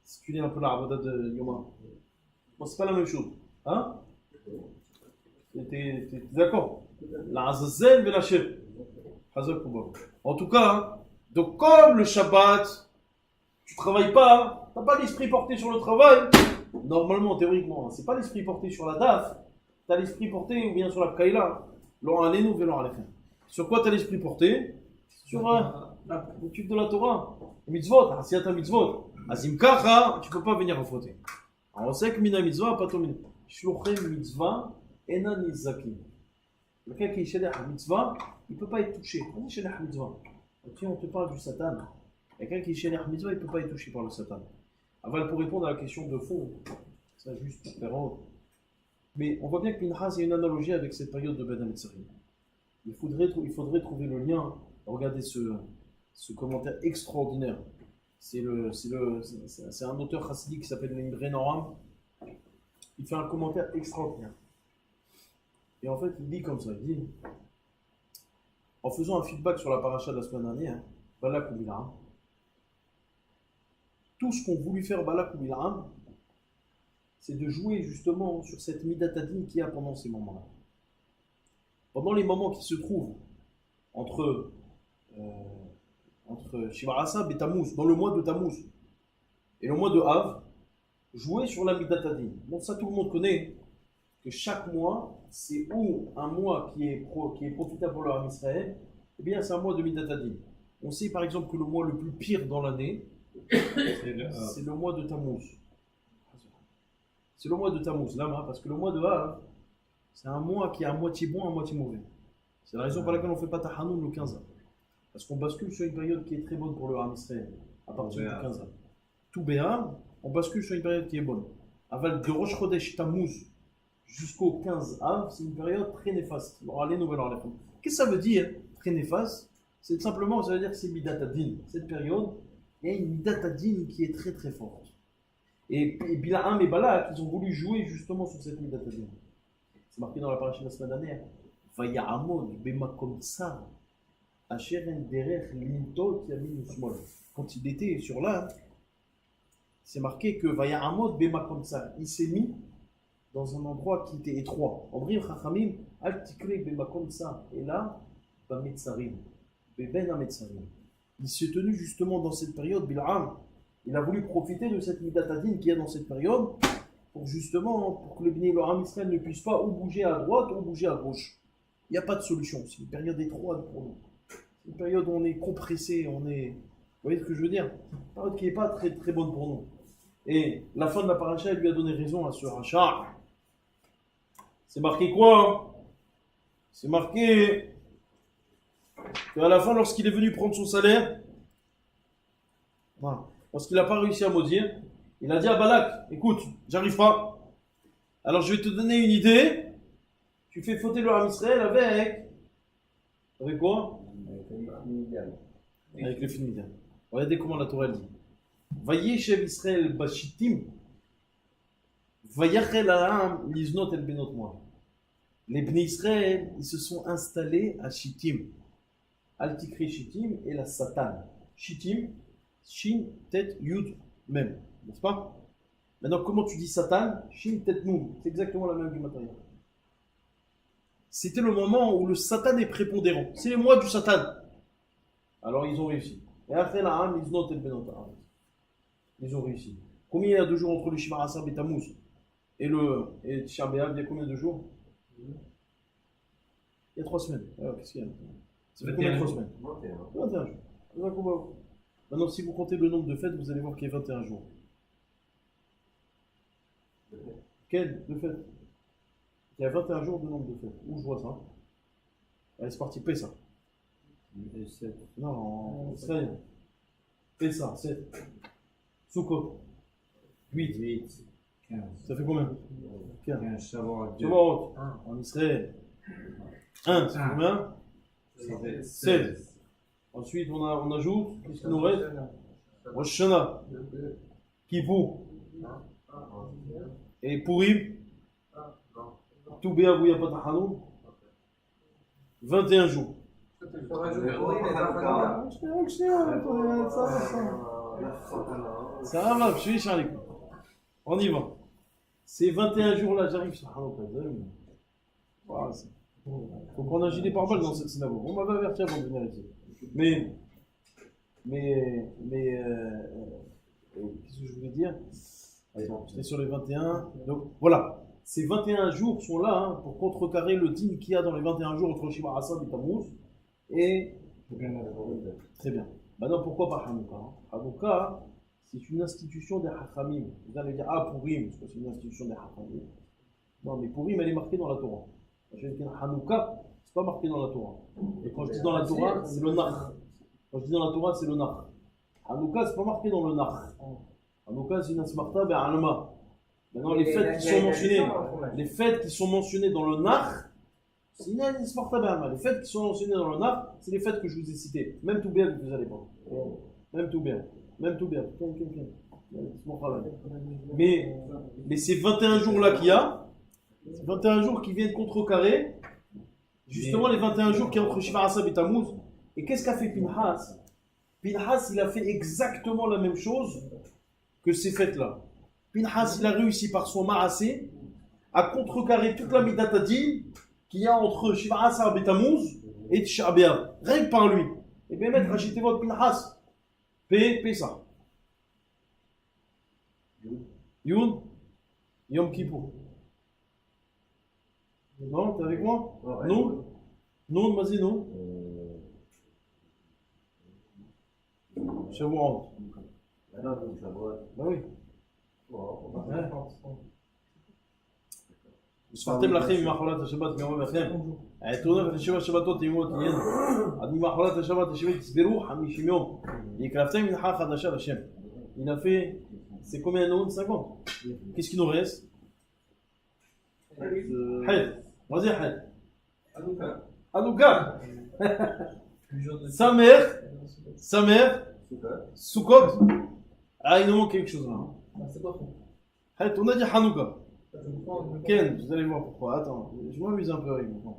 Si tu lis un peu la abada de Yoma. Bon, c'est pas la même chose. Hein? T'es d'accord? La azazel et la shem. En tout cas, donc comme le Shabbat, tu travailles pas, t'as pas l'esprit porté sur le travail. Normalement, théoriquement, c'est pas l'esprit porté sur la daf. T'as l'esprit porté ou bien sur la kaila. Sur quoi t'as l'esprit porté? Sur l'étude de la Torah. Les mitzvot, asiyat mitzvot. Azim kacha, tu peux pas venir en fauter. Alors on sait que mina mitzvah, pas ton mina. Shluchem mitzvah, enan nizakim. Quelqu'un qui est shelech mitzvah, il peut pas être touché. On est shelech mitzvah. On te parle du Satan. Quelqu'un qui est shelech mitzvah, il peut pas être touché par le Satan. Aval, pour répondre à la question de fond, c'est juste pour faire autre. Mais on voit bien que Pinchas, il y a une analogie avec cette période de Ben Hametzarim. Il faudrait trouver le lien. Regardez ce commentaire extraordinaire c'est un auteur chassidique qui s'appelle Imre Noam. Il fait un commentaire extraordinaire. Et en fait, il dit comme ça, il dit, en faisant un feedback sur la paracha de la semaine dernière, Balak ou Bilam, tout ce qu'ont voulu faire Balak ou Bilam, c'est de jouer justement sur cette midatadine qu'il y a pendant ces moments-là. Pendant les moments qui se trouvent entre Shiva Asab et Tammuz, dans le mois de Tammuz et le mois de Av, jouer sur la midatadine. Bon, ça tout le monde connaît, que chaque mois, c'est ou un mois qui est profitable pour le Ham Israël, eh bien c'est un mois de midatadine. On sait par exemple que le mois le plus pire dans l'année, c'est le mois de Tammuz. C'est le mois de Tammuz, là, parce que le mois de Av, c'est un mois qui est à moitié bon, à moitié mauvais. C'est la raison pour laquelle on ne fait pas Tahanoun le 15 av. Parce qu'on bascule sur une période qui est très bonne pour le Ham Israël, à partir du 15 av. Tout Béam, on bascule sur une période qui est bonne. Aval de Rosh Chodesh Tammuz jusqu'au 15 av, c'est une période très néfaste. Qu'est-ce que ça veut dire, très néfaste? C'est simplement, ça veut dire que c'est Midatadin. Cette période, il y a une Midatadin qui est très très forte. Et Bilaam et Balak, ils ont voulu jouer justement sur cette Midatadin. C'est marqué dans la paracha de la semaine dernière. Vaya'amod bemakom tsar asher en derech lintot yamin usmol. Quand il était sur là, c'est marqué que Vaya'amod bemakom tsar. Il s'est mis dans un endroit qui était étroit. Omrim chachamim al tikre bemakom tsar. Et là, bametzarim, beben ametzarim. Il s'est tenu justement dans cette période. Bilaam, il a voulu profiter de cette midatadine qu'il y a dans cette période pour justement, pour que le Ham Israël ne puisse pas ou bouger à droite ou bouger à gauche. Il n'y a pas de solution, c'est une période étroite pour nous. C'est une période où on est compressé, vous voyez ce que je veux dire? Une période qui n'est pas très très bonne pour nous. Et la fin de la paracha, elle lui a donné raison à ce rachat. C'est marqué quoi? C'est marqué qu'à la fin, lorsqu'il est venu prendre son salaire, voilà, lorsqu'il n'a pas réussi à maudire, il a dit à Balak, écoute, j'arrive pas. Alors je vais te donner une idée. Tu fais fauter le Ham Israël avec quoi? Avec les films Midian. Regardez comment la Torah dit. Vayeshev Israël bashitim, vayachel ha'am liznot el benot moab. Les Bnei Israël, ils se sont installés à Shittim. Al tikri Shittim et la Satan. Shittim, Shin, Tet, Yud, même. N'est-ce pas? Maintenant, comment tu dis Satan? Shin, Tet, Nun. C'est exactement la même du matériel. C'était le moment où le Satan est prépondérant. C'est les mois du Satan. Alors ils ont réussi. Et après la Ham, ils ont réussi. Combien il y a de jours entre le Shema Asab et Tammuz et Tisha B'Av? Il y a combien de jours? Il y a 3 semaines. Alors, qu'est-ce qu'il y a? Ça fait combien de 3 semaines? 21 jours. Maintenant, si vous comptez le nombre de fêtes, vous allez voir qu'il y a 21 jours. Quel de fêtes? Il y a 21 jours de nombre de fêtes. Où je vois ça? Allez, c'est parti, paie ça. Non, en Israël. Paie ça, 7. Soukot. 8. 15. Ça fait combien? 15. Shavuot. En Israël. 1, c'est combien? 16. Ensuite, on ajoute, qu'est-ce qu'il nous reste? Rosh Hashanah. Kippour. Et Purim. Tout Béab où il n'y a pas de Tahanoun. 21 jours. Ça va, je suis Charlie. On y va. Ces 21 jours-là, j'arrive sur faut qu'on agit des pare-balles dans cette synagogue. On m'avait averti avant de venir ici. Mais qu'est-ce que je voulais dire? Attends, j'étais sur les 21. Donc voilà, ces 21 jours sont là pour contrecarrer le dîme qu'il y a dans les 21 jours entre Shema Asab et Tammuz. Et très bien. Maintenant, pourquoi pas Hanouka? Hanouka, c'est une institution des Hachamim. Vous allez dire, Purim, parce que c'est une institution des Hachamim. Non, mais Purim, elle est marquée dans la Torah. Hanouka, c'est pas marqué dans la Torah. Et quand je dis dans la Torah, c'est le Nach. Quand je dis dans la Torah, c'est le Nach. Hanouka, c'est pas marqué dans le Nach. Hanouka, c'est une asmarta be'alma. Maintenant, les fêtes qui sont mentionnées dans le Nach, c'est une asmarta be'alma. Les fêtes qui sont mentionnées dans le Nach, c'est les fêtes que je vous ai citées. Même tout bien que vous allez voir. Même tout bien. Même tout bien. Mais ces 21 jours-là qu'il y a, ces 21 jours qui viennent contrecarrer, justement les 21 jours qui sont entre Shiva Asab et Tammuz. Et qu'est-ce qu'a fait Pinhas? Pinhas, il a fait exactement la même chose que ces fêtes-là. Pinhas, il a réussi par son Maasé à contrecarrer toute la Midatadine qu'il y a entre Shiva Asab et Tammuz et Tisha B'Av. Rien que par lui. Et bien, maître, achetez votre Pinhas. Paye ça. Youn, Yom Kippour. Non, t'es avec moi? Non? Non, vas-y, non. Shavuot. Bah oui. ספרתם לכם ממחרת השבת גם לכם. תאונו ותשבע שבתות תהיו תהיינו. עד ממחרת השבת תשבע תסברו 50 יום. יקרבתם מנחה חדשה לשם. Il a fait, c'est combien de noms? 50. Qu'est-ce qu'il nous reste? Had. Vas-y, Had. Hanouka. Sa mère, Sukkot. Ah, il nous manque quelque chose là. Had, on a dit Hanouka. Ken, vous allez voir pourquoi. Attends, je m'amuse un peu avec vous.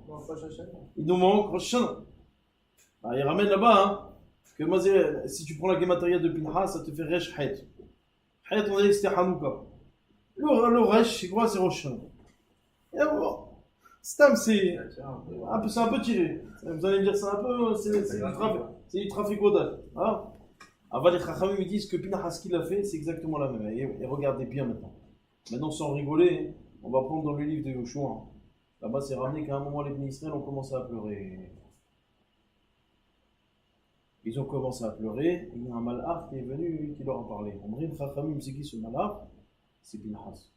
Il nous manque Rosh Hashanah. Ah, il ramène là-bas, hein. Que moi, si tu prends la gématria de Pinhas, ça te fait Resh Het. Het, on a dit que c'était Hanouka. Le Resh, c'est quoi? C'est Rosh Hashanah. Et bon, Stam, c'est un peu tiré. Vous allez me dire, c'est un peu. C'est du trafic odal. Hein? Avant, les Chachamim me disent que Pinhas, ce qu'il a fait, c'est exactement la même. Et regardez bien maintenant. Maintenant, sans rigoler, on va prendre dans le livre de Yoshua. Là-bas, c'est ramené qu'à un moment, les Israël ont commencé à pleurer. Ils ont commencé à pleurer, et il y a un malach qui est venu qui leur a parlé. Omrim Chachamim, c'est qui ce malach? C'est Pinhas.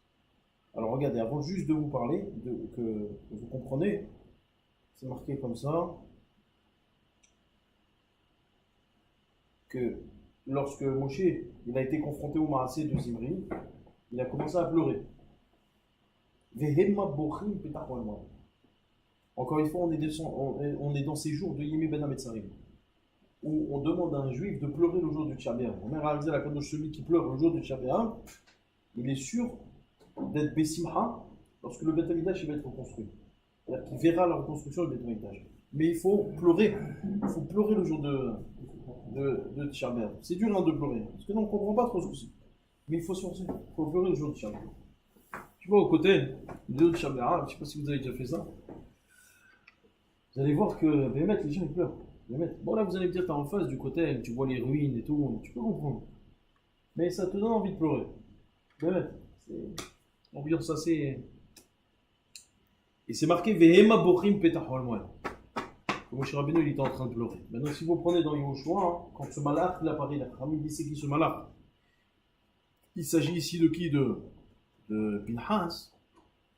Alors regardez, avant juste de vous parler, que vous comprenez, c'est marqué comme ça, que lorsque Moshe il a été confronté au Maasé de Zimri, il a commencé à pleurer. Encore une fois, on est dans ces jours de Yemi Ben Ametzarim, où on demande à un juif de pleurer le jour du Tisha B'Av. On a réalisé la Kadosh, celui qui pleure le jour du Tisha B'Av, il est sûr d'être Bessimha lorsque le Beth Amikdash va être reconstruit. C'est-à-dire qu'il verra la reconstruction du Beth Amikdash. Mais il faut pleurer. Il faut pleurer le jour de Tisha B'Av. C'est dur de pleurer, parce que non, on ne comprend pas trop ce que c'est. Mais il faut se forcer. Il faut pleurer le jour du Tisha B'Av. Tu vois, au côté du jour du Tisha B'Av, je ne sais pas si vous avez déjà fait ça. Vous allez voir que les gens ils pleurent. Bon, là, vous allez me dire, t'es en face du côté, tu vois les ruines et tout, tu peux comprendre. Mais ça te donne envie de pleurer. C'est ambiance assez. Et c'est marqué Vehema Bochim Petachol Moed. Moshe Rabbeinu, il était en train de pleurer. Maintenant, si vous prenez dans Yoshua, quand ce malach il apparaît, la Khamid dit c'est qui ce malach? Il s'agit ici de qui? De Pinhas.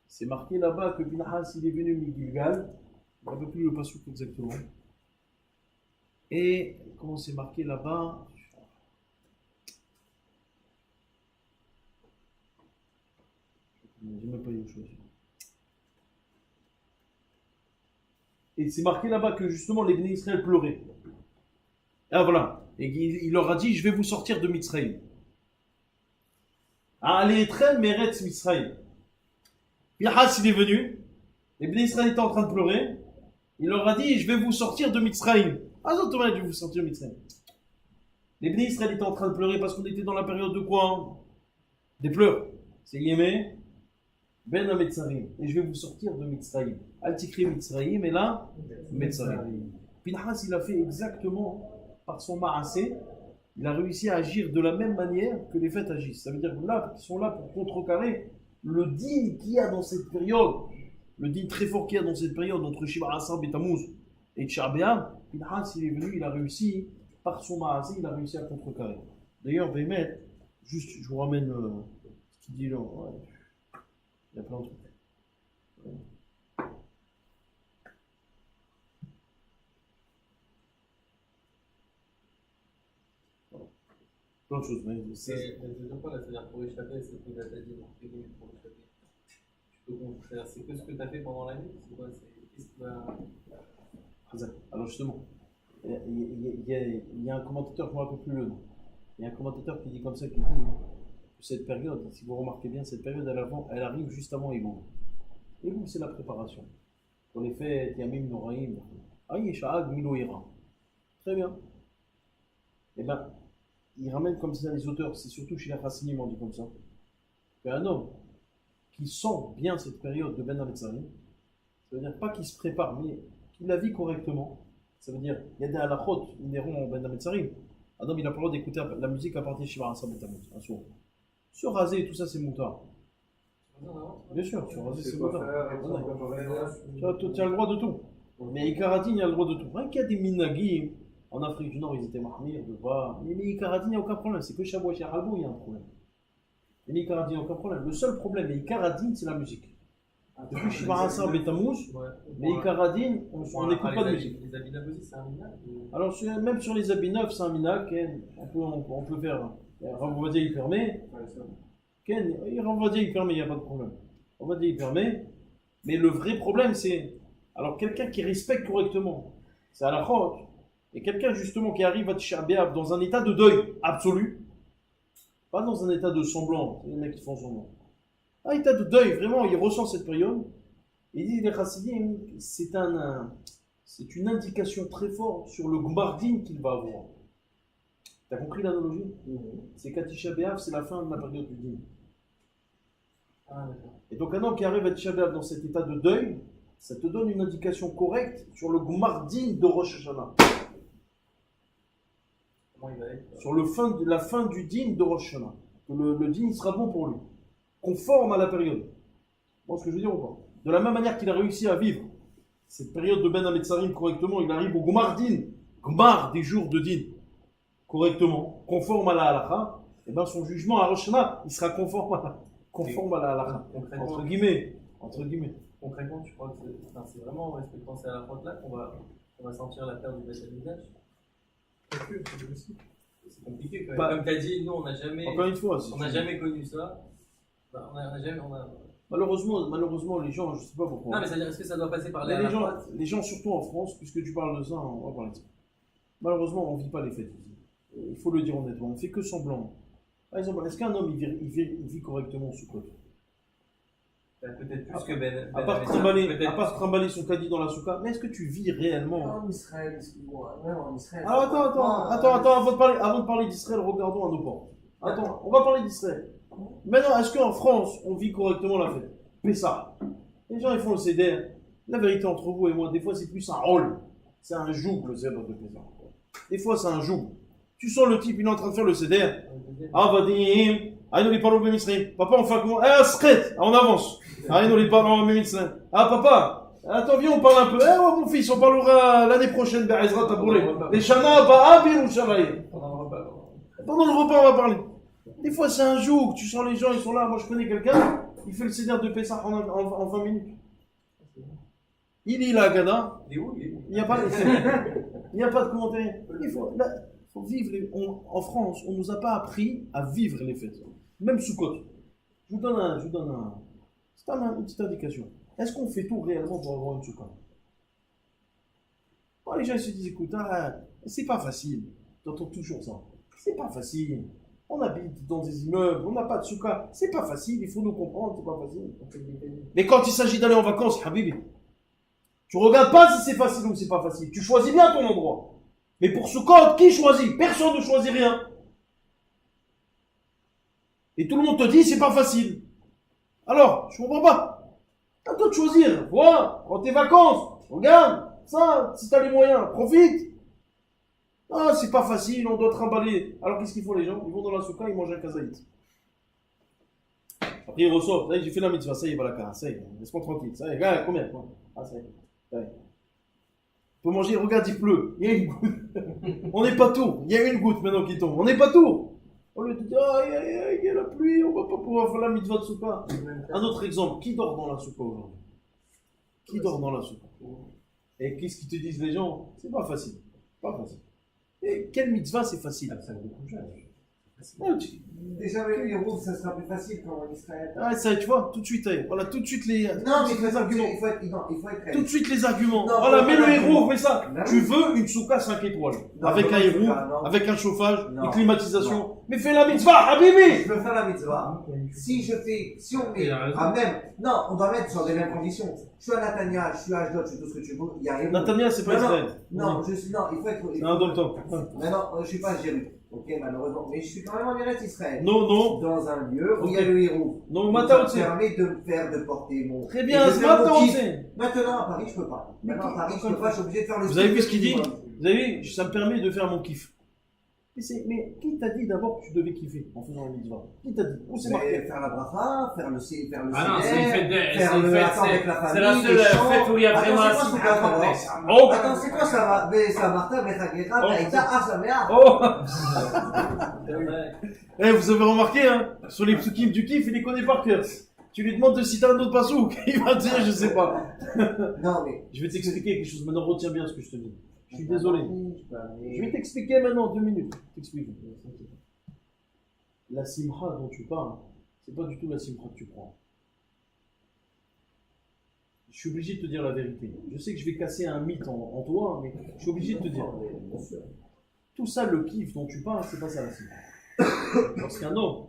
C'est marqué là-bas que Pinhas il est venu Migilgal. Je ne me rappelle plus le passouk exactement. Et comment c'est marqué là-bas? Je n'ai même pas eu autre chose. Et c'est marqué là-bas que justement les Bnei Israël pleuraient. Ah voilà. Et il leur a dit, je vais vous sortir de Mitzrayim. Allez, très Meretz Mitzrayim. Pinhas il est venu. Les Bnei Israël étaient en train de pleurer. Il leur a dit, je vais vous sortir de Mitzrayim. Ah non, Thomas, je vais vous sortir de Mitzrayim. Les Bnei Israël étaient en train de pleurer parce qu'on était dans la période de quoi? Des pleurs. C'est Yémé, Ben Ametzarim. Et je vais vous sortir de Mitzrayim. Al-Tikri Mitzrayim, et là, Mitzrayim. Pinhas, il a fait exactement par son Maasé. Il a réussi à agir de la même manière que les fêtes agissent. Ça veut dire que là, ils sont là pour contrecarrer le digne qu'il y a dans cette période. Le digne très fort qu'il y a dans cette période entre Shiva Asab et Tammuz et Tisha B'Av. Pinhas, il est venu, il a réussi, par son Maasé, il a réussi à contrecarrer. D'ailleurs, Bémet, juste, je vous ramène ce qu'il dit là. Ouais. Il y a plein de trucs. Ouais. Plein de choses, mais c'est quoi là? C'est-à-dire pour échapper, c'est que tu as dit pour échapper. C'est que ce que tu as fait pendant la nuit? C'est quoi? Qu'est-ce qui va. Alors justement, il y a un commentateur, je ne me rappelle plus le nom. Il y a un commentateur qui dit comme ça, qui dit que cette période, si vous remarquez bien, cette période, elle arrive juste avant Elul. Elul, c'est la préparation. Pour les fêtes, Yamim Noraim, Aïe Sha'ag Miloïra. Très bien. Eh bien, il ramène comme ça les auteurs, c'est surtout chez les Hassidim, on dit comme ça, qu'un homme qui sent bien cette période de Ben Hametzarim, ça veut dire pas qu'il se prépare, mais qu'il la vit correctement. Ça veut dire, il y a des halachot, des ronds en Ben Hametzarim. Un homme, il a pas le droit d'écouter la musique à partir de Shiva Hassam Betamut, un sourd. Se raser, tout ça, c'est moutard. Bien sûr, se raser, c'est moutard. Tu as le droit de tout. Mais Ikaradin, il y a le droit de tout. Rien qu'il y a des minagim, en Afrique du Nord, ils étaient mahmir, de bas. Mais Ikaradin, il n'y a aucun problème. C'est que Shabwa et Halbou, il y a un problème. Mais Ikaradin, il n'y a aucun problème. Le seul problème, Ikaradin, c'est la musique. Depuis Shiva Hassam Betamuz, mais Ikaradin, on n'écoute pas de musique. Les habits d'Abosi, c'est un minage. Alors, même sur les habits neufs, c'est un minag. On peut faire. Ravodia, il permet. Ravodia, il permet, il n'y a pas de problème. Ravodia, il permet. Mais le vrai problème, c'est. Alors, quelqu'un qui respecte correctement, c'est à la chôte. Et quelqu'un, justement, qui arrive à Tisha B'Av dans un état de deuil absolu, pas dans un état de semblant, c'est les mecs qui font semblant. Un état de deuil, vraiment, il ressent cette période. Il dit, les Chassidim, c'est une indication très forte sur le gmardin qu'il va avoir. T'as compris l'analogie? C'est qu'à Tisha B'Av, c'est la fin de la période du din. Et donc, un homme qui arrive à Tisha B'Av dans cet état de deuil, ça te donne une indication correcte sur le gmardin de Rosh Hashanah. Comment il va être? Sur la fin du din de Rosh Hashanah. Que le din sera bon pour lui. Conforme à la période. Vous voyez ce que je veux dire ou pas? De la même manière qu'il a réussi à vivre cette période de Ben Hametzarim correctement, il arrive au gmardin, gmar des jours de din, correctement, conforme à la halakha, et bien son jugement à Rosh Hashanah, il sera conforme à la halakha. Entre guillemets. Concrètement, tu crois que c'est vraiment en respectant ces halachot-là qu'on va sentir la perte du Beth Amikdash? C'est compliqué quand même. Bah, comme tu as dit, nous on n'a jamais, Encore une fois, jamais connu ça. Bah, Malheureusement, les gens, je ne sais pas pourquoi. Non, mais c'est-à-dire, est-ce que ça doit passer par les Mais halachot? les gens, surtout en France, puisque tu parles de ça, on va parler de ça. Malheureusement, on ne vit pas les fêtes ici. Il faut le dire honnêtement, on ne fait que semblant. Par exemple, est-ce qu'un homme il vit correctement sous côte? Peut-être plus que Ben. À part trimballer son caddie dans la souka, mais est-ce que tu vis réellement? En Israël, excuse-moi. Même en Israël. Alors attends, avant de parler d'Israël, regardons à nos portes. Attends, on va parler d'Israël. Maintenant, est-ce qu'en France, on vit correctement la fête? Pessah. Les gens, ils font le seder. La vérité entre vous et moi, des fois, c'est plus un rôle. C'est un joug, le seder de Pessah. Des fois, c'est un joug. Tu sens le type, il est en train de faire le seder. Ah, vadim. Ah, nous les parlons même Israël. Papa, on fait comment? Eh, skret, on avance. Ah, nous les parlons même Israël. Ah, papa, attends, viens, on parle un peu. Eh, oh, mon fils, on parlera l'année prochaine, Be'ezrat Taboulé. Les Shana, Ba'a, Birou, Shamaï. Pendant le repas, on va parler. Des fois, c'est un jour, tu sens les gens, ils sont là. Moi, je connais quelqu'un, il fait le seder de Pessah en 20 minutes. Il est là, Gada. Il n'y a pas de commentaire. Il faut vivre. En France, on ne nous a pas appris à vivre les fêtes. Même sous côte. Je vous donne une petite indication. Est-ce qu'on fait tout réellement pour avoir une soukha? Les gens se disent, écoute, c'est pas facile. Tu entends toujours ça. C'est pas facile. On habite dans des immeubles, on n'a pas de soukha. C'est pas facile, il faut nous comprendre, c'est pas facile. Mais quand il s'agit d'aller en vacances, Habibi, tu regardes pas si c'est facile ou c'est pas facile. Tu choisis bien ton endroit. Mais pour Soukot, qui choisit? Personne ne choisit rien. Et tout le monde te dit c'est pas facile. Alors, je comprends pas. À toi de choisir. Voilà, prends tes vacances. Regarde, ça, si t'as les moyens, profite. Ah, c'est pas facile, on doit trimballer. Alors qu'est-ce qu'ils font les gens? Ils vont dans la souka, ils mangent un kazaït. Après ils ressortent. Là, j'ai fait la mitzvah, ça y est, voilà, ça y est, laisse-moi tranquille. Ça y est, regarde, combien? Ah, ça y est. Pour manger, regarde, il pleut. Il y a une goutte. On n'est pas tout. Il y a une goutte maintenant qui tombe. On n'est pas tout. Au lieu de dire, il y a la pluie, on va pas pouvoir faire la mitzvah de souka. Un autre exemple, qui dort dans la souka aujourd'hui? Qui dort dans la souka? Et qu'est-ce qu'ils te disent les gens? C'est pas facile. Pas facile. Et quelle mitzvah c'est facile? Déjà, avec les roues, ça sera plus facile qu'en Israël. Ah, ça, tu vois, tout de suite, voilà, tout de suite les, Non, mais les arguments. il faut être Tout de suite les arguments. Non, Voilà, faut mets pas le héros, l'argument. fais ça. Non. Tu veux une souka 5 étoiles. Non, avec non, un héros, non. avec un chauffage, Non. une climatisation. Non. Mais fais la mitzvah, Habibi! Je peux faire la mitzvah. Si on met Il a raison. à même, non, on doit mettre sur les mêmes conditions. Je suis à Natania, je suis à Ashdod, je suis tout ce que tu veux. Il y a héros. Natania, c'est pas Non, Israël. Non, il faut être. C'est un dom-tom. Non, je suis pas à Jérusalem. Ok, malheureusement. Mais je suis quand même en Eretz Israël. Non, non. Dans un lieu où il y a Ok. le héros. Non, Donc, Mata ça me aussi. permet de porter mon. Très et bien, de c'est faire mon Mata kiff. aussi. Maintenant, à Paris, je peux pas. Mais Maintenant, à Paris, qui- je peux pas, je suis obligé de faire le Vous avez vu strict ce qu'il dit? minimum. Vous avez vu, ça me permet de faire mon kiff. Mais qui t'a dit d'abord que tu devais kiffer en faisant la mitzvah? Qui t'a dit? Où c'est marqué? Mais faire la bracha, faire le Ah non, c'est une fête de. faire C'est une le fête, attends avec la c'est famille, la seule les chants. fête où il y a Attends, vraiment c'est un quoi ce signe truc à important. Oh! Attends, c'est quoi ça va? Mais ça Martha, mais ça guerra, Oh. mais ça, ça merde. Oh! Eh, vous avez remarqué, hein? Sur les psukim du kiff, il les connaît par cœur. Tu lui demandes de citer un autre pasouk, il va te dire, je sais pas. Non, mais. Je vais t'expliquer quelque chose, maintenant retiens bien ce que je te dis. Je suis désolé. Je vais t'expliquer maintenant, 2 minutes. T'explique. La simcha dont tu parles, c'est pas du tout la simcha que tu prends. Je suis obligé de te dire la vérité. Je sais que je vais casser un mythe en toi, mais je suis obligé de te dire. Tout ça, le kiff dont tu parles, c'est pas ça la simcha. Parce qu'un homme,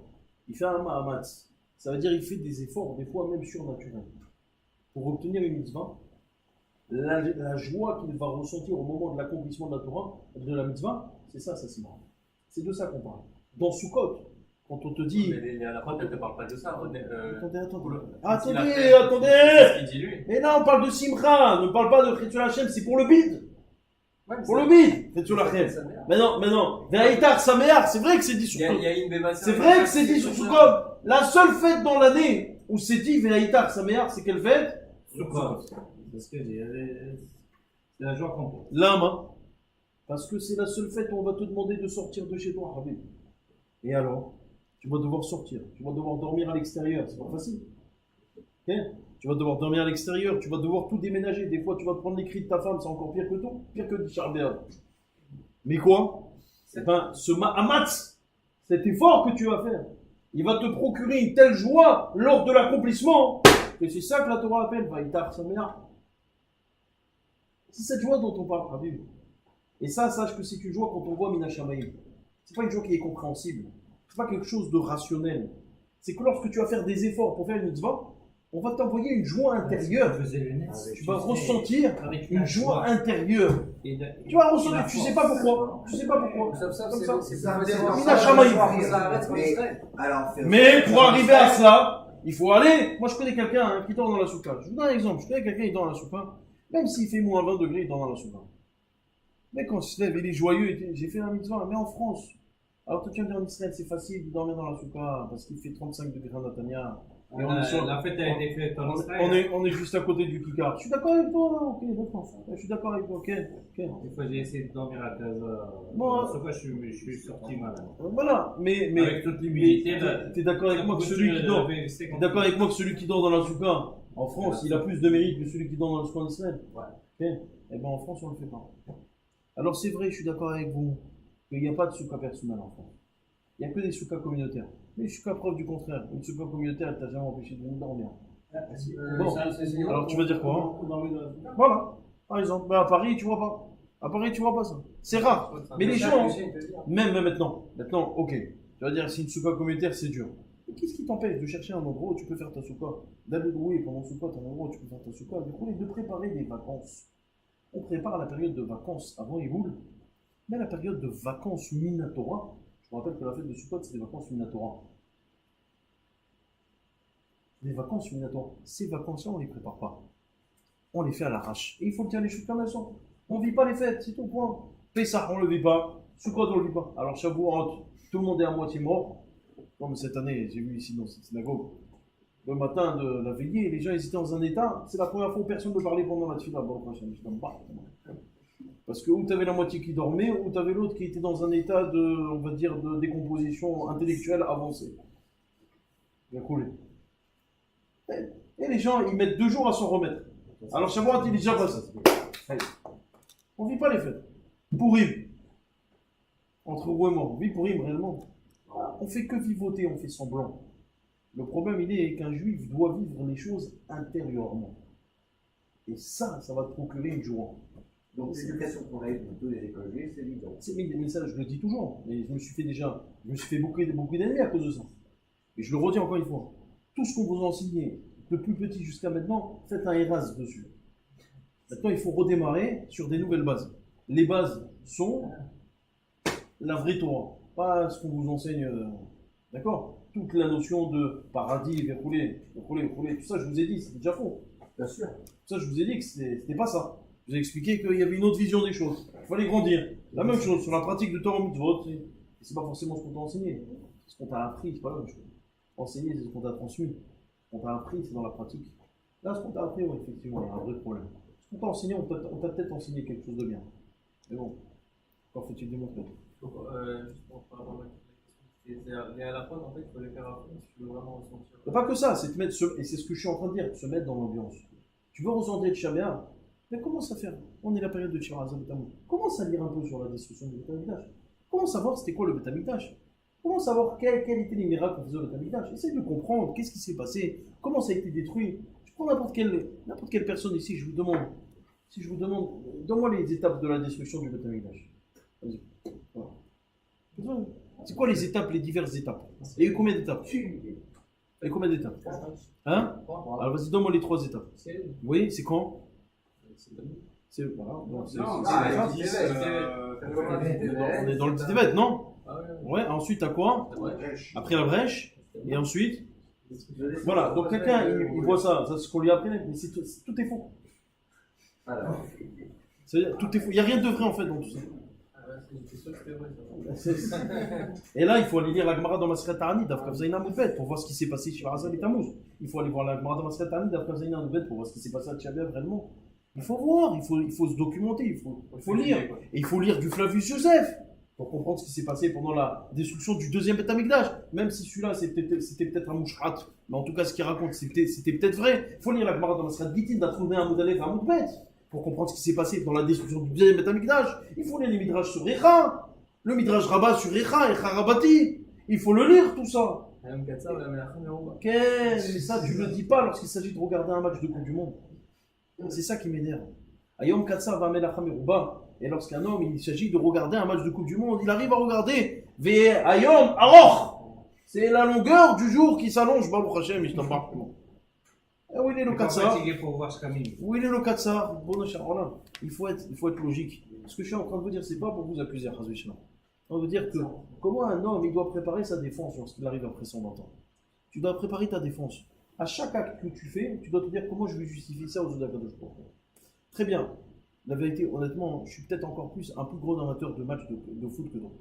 il fait un ma'amatz. Ça veut dire qu'il fait des efforts, des fois même surnaturels. Pour obtenir une mitzvah, la joie qu'il va ressentir au moment de l'accomplissement de la Torah, de la mitzvah, c'est ça, ça simcha. C'est de ça qu'on parle. Dans Sukkot, quand on te dit. Mais la preuve, elle ne te parle pas de ça. Attendez. S'il a Attendez, fait- attendez! C'est ce qu'il dit lui. Mais là, on parle de Simcha, ne parle pas de Chetul Hashem, c'est pour le bid. Ouais, mais Pour ça- le bid, Chetul ça- Hashem. ça merde. Mais non. Ve'aitar Sameach, c'est vrai que c'est dit sur Il Sukkot. y a une béba. C'est vrai que c'est dit sur Sukkot. La seule fête dans l'année où c'est dit Ve'aitar Sameach, c'est quelle fête? Sukkot. C'est ce que je dis. C'est la joie complète. Lama. Parce que c'est la seule fête où on va te demander de sortir de chez toi, Habib. Et alors? Tu vas devoir sortir. Tu vas devoir dormir à l'extérieur. C'est pas facile. Ok? Tu vas devoir dormir à l'extérieur. Tu vas devoir tout déménager. Des fois, tu vas te prendre les cris de ta femme. C'est encore pire que tout. Pire que du charbéa. Mais quoi? Eh ben, ce ma'amatz, cet effort que tu vas faire, il va te procurer une telle joie lors de l'accomplissement que c'est ça que la Torah appelle Vaïtar Sameach. C'est cette joie dont on parle, Habib. Et ça, sache que c'est une joie quand on voit Mina Shamaïm. C'est pas une joie qui est compréhensible. C'est pas quelque chose de rationnel. C'est que lorsque tu vas faire des efforts pour faire une mitzvah, on va t'envoyer une joie intérieure. Tu vas ressentir une joie intérieure. Tu vas ressentir, tu sais pas pourquoi. Tu sais pas pourquoi. Ça, Comme ça. c'est Ça me plus facile. dérange Il pas, a jamais je eu. vois Ça arrête rien. en Mais- Israël. Alors, Mais pour arriver à cela, il faut aller. Moi, je connais quelqu'un qui dort dans la souka. Je vous donne un exemple. Je connais quelqu'un qui dort dans la souka. Même s'il fait moins 20 degrés, il dort dans la souka. Mais quand il se lève, il est joyeux. Il dit, j'ai fait la mitzvah. Mais en France, alors toi, tu vas me dire en Israël, c'est facile de dormir dans la souka parce qu'il fait 35 degrés à Natania. Et on est sur- La fête a été faite en Israël. on est juste à côté du Kikar. Je suis d'accord avec toi, ok, d'accord. Je suis d'accord avec toi, ok. Des fois, j'ai essayé de dormir à Gaza. Bon, Chaque fois, je suis sorti malade. Voilà, mais Avec toute l'humidité, là. t'es d'accord avec moi que celui qui dort, t'es d'accord avec moi que celui qui dort dans la souka, en France, il a plus de mérite que celui qui dort dans le souka d'Israël. Ouais. Ok. Eh ben en France, on le fait pas. Alors c'est vrai, je suis d'accord avec vous, qu'il n'y a pas de souka personnel en France. Il n'y a que des soukas communautaires. Mais jusqu'à preuve du contraire, une souka communautaire, elle t'a jamais empêché de venir dormir. Bon. Alors tu vas dire quoi, hein? Voilà, par exemple. Ben, à Paris, tu vois pas. À Paris, tu vois pas ça. C'est rare. Mais les gens, même maintenant, ok. Tu vas dire, si une souka communautaire, c'est dur. Mais qu'est-ce qui t'empêche de chercher un endroit où tu peux faire ta souka? D'aller louer pendant souka, un endroit où tu peux faire ta souka, de préparer des vacances. On prépare la période de vacances avant Ihoul, mais la période de vacances Minatora. Je me rappelle que la fête de Sukkot, c'est des vacances Minatora. Des vacances Minatora. Ces vacances-là, on ne les prépare pas. On les fait à l'arrache. Et il faut dire les choses comme elles sont. On ne vit pas les fêtes, c'est tout point. Pessah, on ne le vit pas. Sukkot, on ne le vit pas. Alors, Shavuot, tout le monde est à moitié mort. Non, mais cette année, j'ai vu ici dans cette synagogue, le matin de la veillée, les gens ils étaient dans un état. C'est la première fois où personne ne parlait pendant la tefila. Bon, j'étais en bas. Parce que où tu avais la moitié qui dormait, ou tu avais l'autre qui était dans un état de, on va dire, de décomposition intellectuelle avancée. Il a coulé. Et les gens, ils mettent 2 jours à s'en remettre. Alors, Shavuot, il est déjà passé. On ne vit pas les fêtes. Pourim. Entre vous et moi, on vit Pourim réellement. On fait que vivoter, on fait semblant. Le problème, il est qu'un juif doit vivre les choses intérieurement. Et ça va te procurer une joie. Donc l'éducation qu'on a eue dans toutes les écoles juives, c'est évident. Mais ça, je le dis toujours. Mais je me suis fait beaucoup d'années à cause de ça. Et je le redis encore une fois. Tout ce qu'on vous a enseigné, de plus petit jusqu'à maintenant, faites un Erasme dessus. Maintenant, il faut redémarrer sur des nouvelles bases. Les bases sont la vraie Torah, pas ce qu'on vous enseigne. D'accord? Toute la notion de paradis, verrouler, tout ça, je vous ai dit, c'était déjà faux. Bien sûr. Ça, je vous ai dit que c'était pas ça. Je vous ai expliqué qu'il y avait une autre vision des choses. Il fallait grandir. La même chose sur la pratique de Torah Mitzvot, c'est pas forcément ce qu'on t'a enseigné. C'est ce qu'on t'a appris, c'est pas la même chose. Enseigner, c'est ce qu'on t'a transmis. Ce qu'on t'a appris, c'est dans la pratique. Là, ce qu'on t'a appris, ouais, effectivement, il y a un vrai problème. Ce qu'on t'a enseigné, on t'a peut-être enseigné quelque chose de bien. Mais bon, encore faut-il démontrer. Donc, juste pour avoir la question, c'est à la fois, en fait, il faut les faire après si tu veux vraiment ressentir. Mais pas que ça, c'est te mettre, et c'est ce que je suis en train de dire, se mettre dans l'ambiance. Tu veux ressentir le Shabbat, mais commence à faire. On est la période de Shirazah Betamou. Commence à lire un peu sur la destruction du Beth Amikdash. Commence à voir c'était quoi le Beth Amikdash. Commence à voir quels étaient les miracles qu'on faisait au Beth Amikdash. Essaye de comprendre qu'est-ce qui s'est passé, comment ça a été détruit. Je prends n'importe quelle personne ici, je vous demande, donne-moi les étapes de la destruction du Beth Amikdash. Vas-y. Voilà. C'est quoi les étapes, les diverses étapes? Il y a eu combien d'étapes? Hein? Alors vas-y, donne-moi les 3 étapes. Oui, c'est quand? C'est voilà. Donc, on est dans le petit évêque, non? Ouais, ensuite à quoi? Après la brèche. Et ensuite? Voilà, donc quelqu'un, il voit ça, c'est ce qu'on lui a appris, mais tout est faux. C'est-à-dire, tout est faux. Il n'y a rien de vrai en fait dans tout ça. Et là, il faut aller lire la Gemara dans Maseret Ta'anit, d'Avkav Zaina Moubet, pour voir ce qui s'est passé chez Razal et Tammuz. Il faut aller voir la Gemara dans Maseret Ta'anit, d'Avkav Zaina Moubet, pour voir ce qui s'est passé à Tchabia réellement. Il faut voir, il faut se documenter, il faut lire. Et il faut lire du Flavius Joseph pour comprendre ce qui s'est passé pendant la destruction du deuxième Beth Amikdash. Même si celui-là, c'était peut-être un mouchrat, mais en tout cas, ce qu'il raconte, c'était peut-être vrai. Il faut lire la Gemara dans Maseret Gittin, d'Atrouvé un Moudalef, un Moudbet, pour comprendre ce qui s'est passé dans la destruction du deuxième Beth Amikdash. Il faut lire les Midrash sur Echa, le Midrash Rabbah sur Echa, Echa Rabati. Il faut le lire, tout ça. Mais ça, tu le dis pas lorsqu'il s'agit de regarder un match de Coupe du Monde. C'est ça qui m'énerve. Ayom Katsar va Melacham Merouba. Et lorsqu'un homme, il s'agit de regarder un match de Coupe du Monde, il arrive à regarder Ve Ayom Aroch. C'est la longueur du jour qui s'allonge. Baruch Hashem, il t'en parle. Où il est le Katsar? Où il est le Katsar? Il faut être logique. Ce que je suis en train de vous dire, c'est pas pour vous accuser, Hazvishna. On veut dire que comment un homme il doit préparer sa défense lorsqu'il arrive après son temps. Tu dois préparer ta défense. À chaque acte que tu fais, tu dois te dire comment je vais justifier ça aux yeux d'Akadosh Baruch Hu. Très bien. La vérité, honnêtement, je suis peut-être encore un plus gros amateur de matchs de foot que d'autres.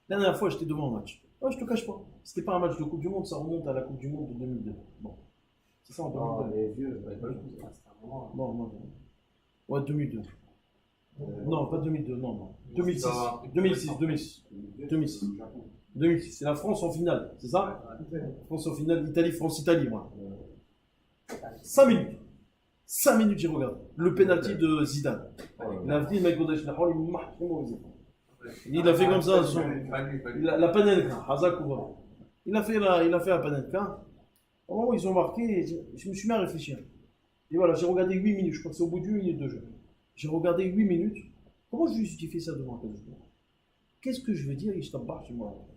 La dernière fois, j'étais devant un match. Ouais, je te cache pas. C'était pas un match de Coupe du Monde, ça remonte à la Coupe du Monde de 2002. Bon. C'est ça en 2002. Les vieux, Non. Ouais, 2002. Non, pas 2002, non. 2006. 2006. C'est la France en finale, c'est ça? France en finale, France-Italie, moi. 5 minutes. 5 minutes, j'ai regardé. Le penalty de Zidane. Il a venu, il a fait comme ça, la panenka, Hazakouva. Il a fait la panenka. Au moment où ils ont marqué, je me suis mis à réfléchir. Et voilà, j'ai regardé 8 minutes, je crois que c'est au bout d'1 minute de jeu. J'ai regardé 8 minutes. Comment je justifie ça devant un Kadosh? Qu'est-ce que je veux dire?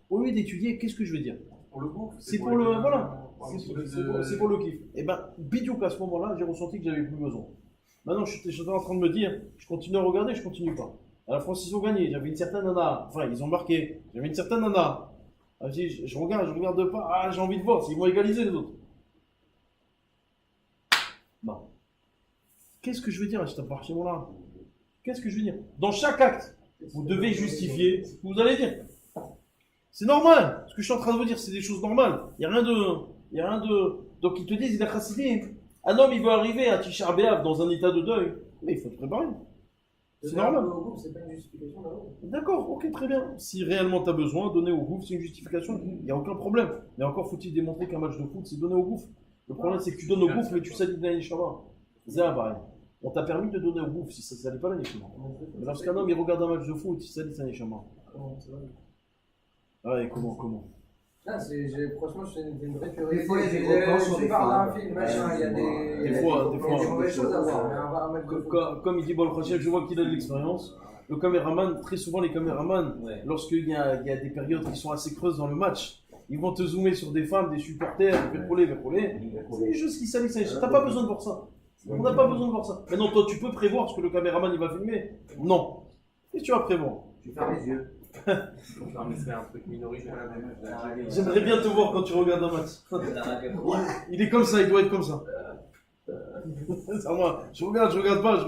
Au lieu d'étudier, qu'est-ce que je veux dire? C'est pour le voilà. C'est pour le kiff. Et ben, bidiouk à ce moment-là, j'ai ressenti que j'avais plus besoin. Maintenant, je suis en train de me dire, je continue à regarder, je continue pas. À la France, ils ont gagné, j'avais une certaine nana. Enfin, ils ont marqué, j'avais une certaine nana. Je regarde pas, j'ai envie de voir s'ils vont égaliser les autres. Bon. Qu'est-ce que je veux dire à cette partie-là? Qu'est-ce que je veux dire? Dans chaque acte, vous devez justifier ce que vous allez dire. C'est normal. Ce que je suis en train de vous dire, c'est des choses normales. Il n'y a rien de. Donc ils te disent, il a chassidé. Un homme, il veut arriver à Tisha B'Av dans un état de deuil. Mais il faut te préparer. C'est normal. C'est pas une justification d'abord. D'accord, ok, très bien. Si réellement tu as besoin, donner au gouffre, c'est une justification. Il n'y a aucun problème. Mais encore faut-il démontrer qu'un match de foot, c'est donner au gouffre. Le problème, c'est que tu donnes au gouffre, mais tu salis de l'Anishama. C'est un pareil. On t'a permis de donner au gouffre si ça ne salit pas l'Anishama. Mais lorsqu'un homme il regarde un match de foot, il salit l'Anishama. Ouais, comment Là, franchement, c'est une vraie Des curiosité. fois, il y a des gros plans sur Tu des parles femmes. d'un film, machin, il y a des. Des fois. Il y a des mauvaises choses à voir, mais on va remettre de Comme il dit Baruch Hashem, je vois qu'il a de l'expérience. Le caméraman, très souvent les caméramans, lorsqu'il y a des périodes qui sont assez creuses dans le match, ils vont te zoomer sur des femmes, des supporters, verrouler. C'est des choses qui salissent. T'as pas besoin de voir ça. On n'a pas besoin de voir ça. Maintenant, toi, tu peux prévoir ce que le caméraman il va filmer. Non. Qu'est-ce que tu vas prévoir? Tu fermes les yeux. Non, mais c'est un truc minoritaire. J'aimerais bien te voir quand tu regardes un match. Il est comme ça, il doit être comme ça. C'est à moi. Je regarde pas.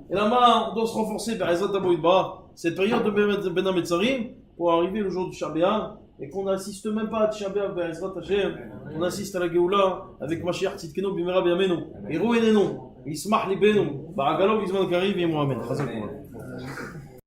Et là-bas, on doit se renforcer. Cette période de Ben Hametzarim, pour arriver le jour du Shabbat, et qu'on n'assiste même pas à Shabbat, on assiste à la Géoula avec Mashiach Tzidkenu Bimera B'Yameinu. Et Rouenenu, Ismach Libenu, Baragalo Bizman Kariv et Mohamed.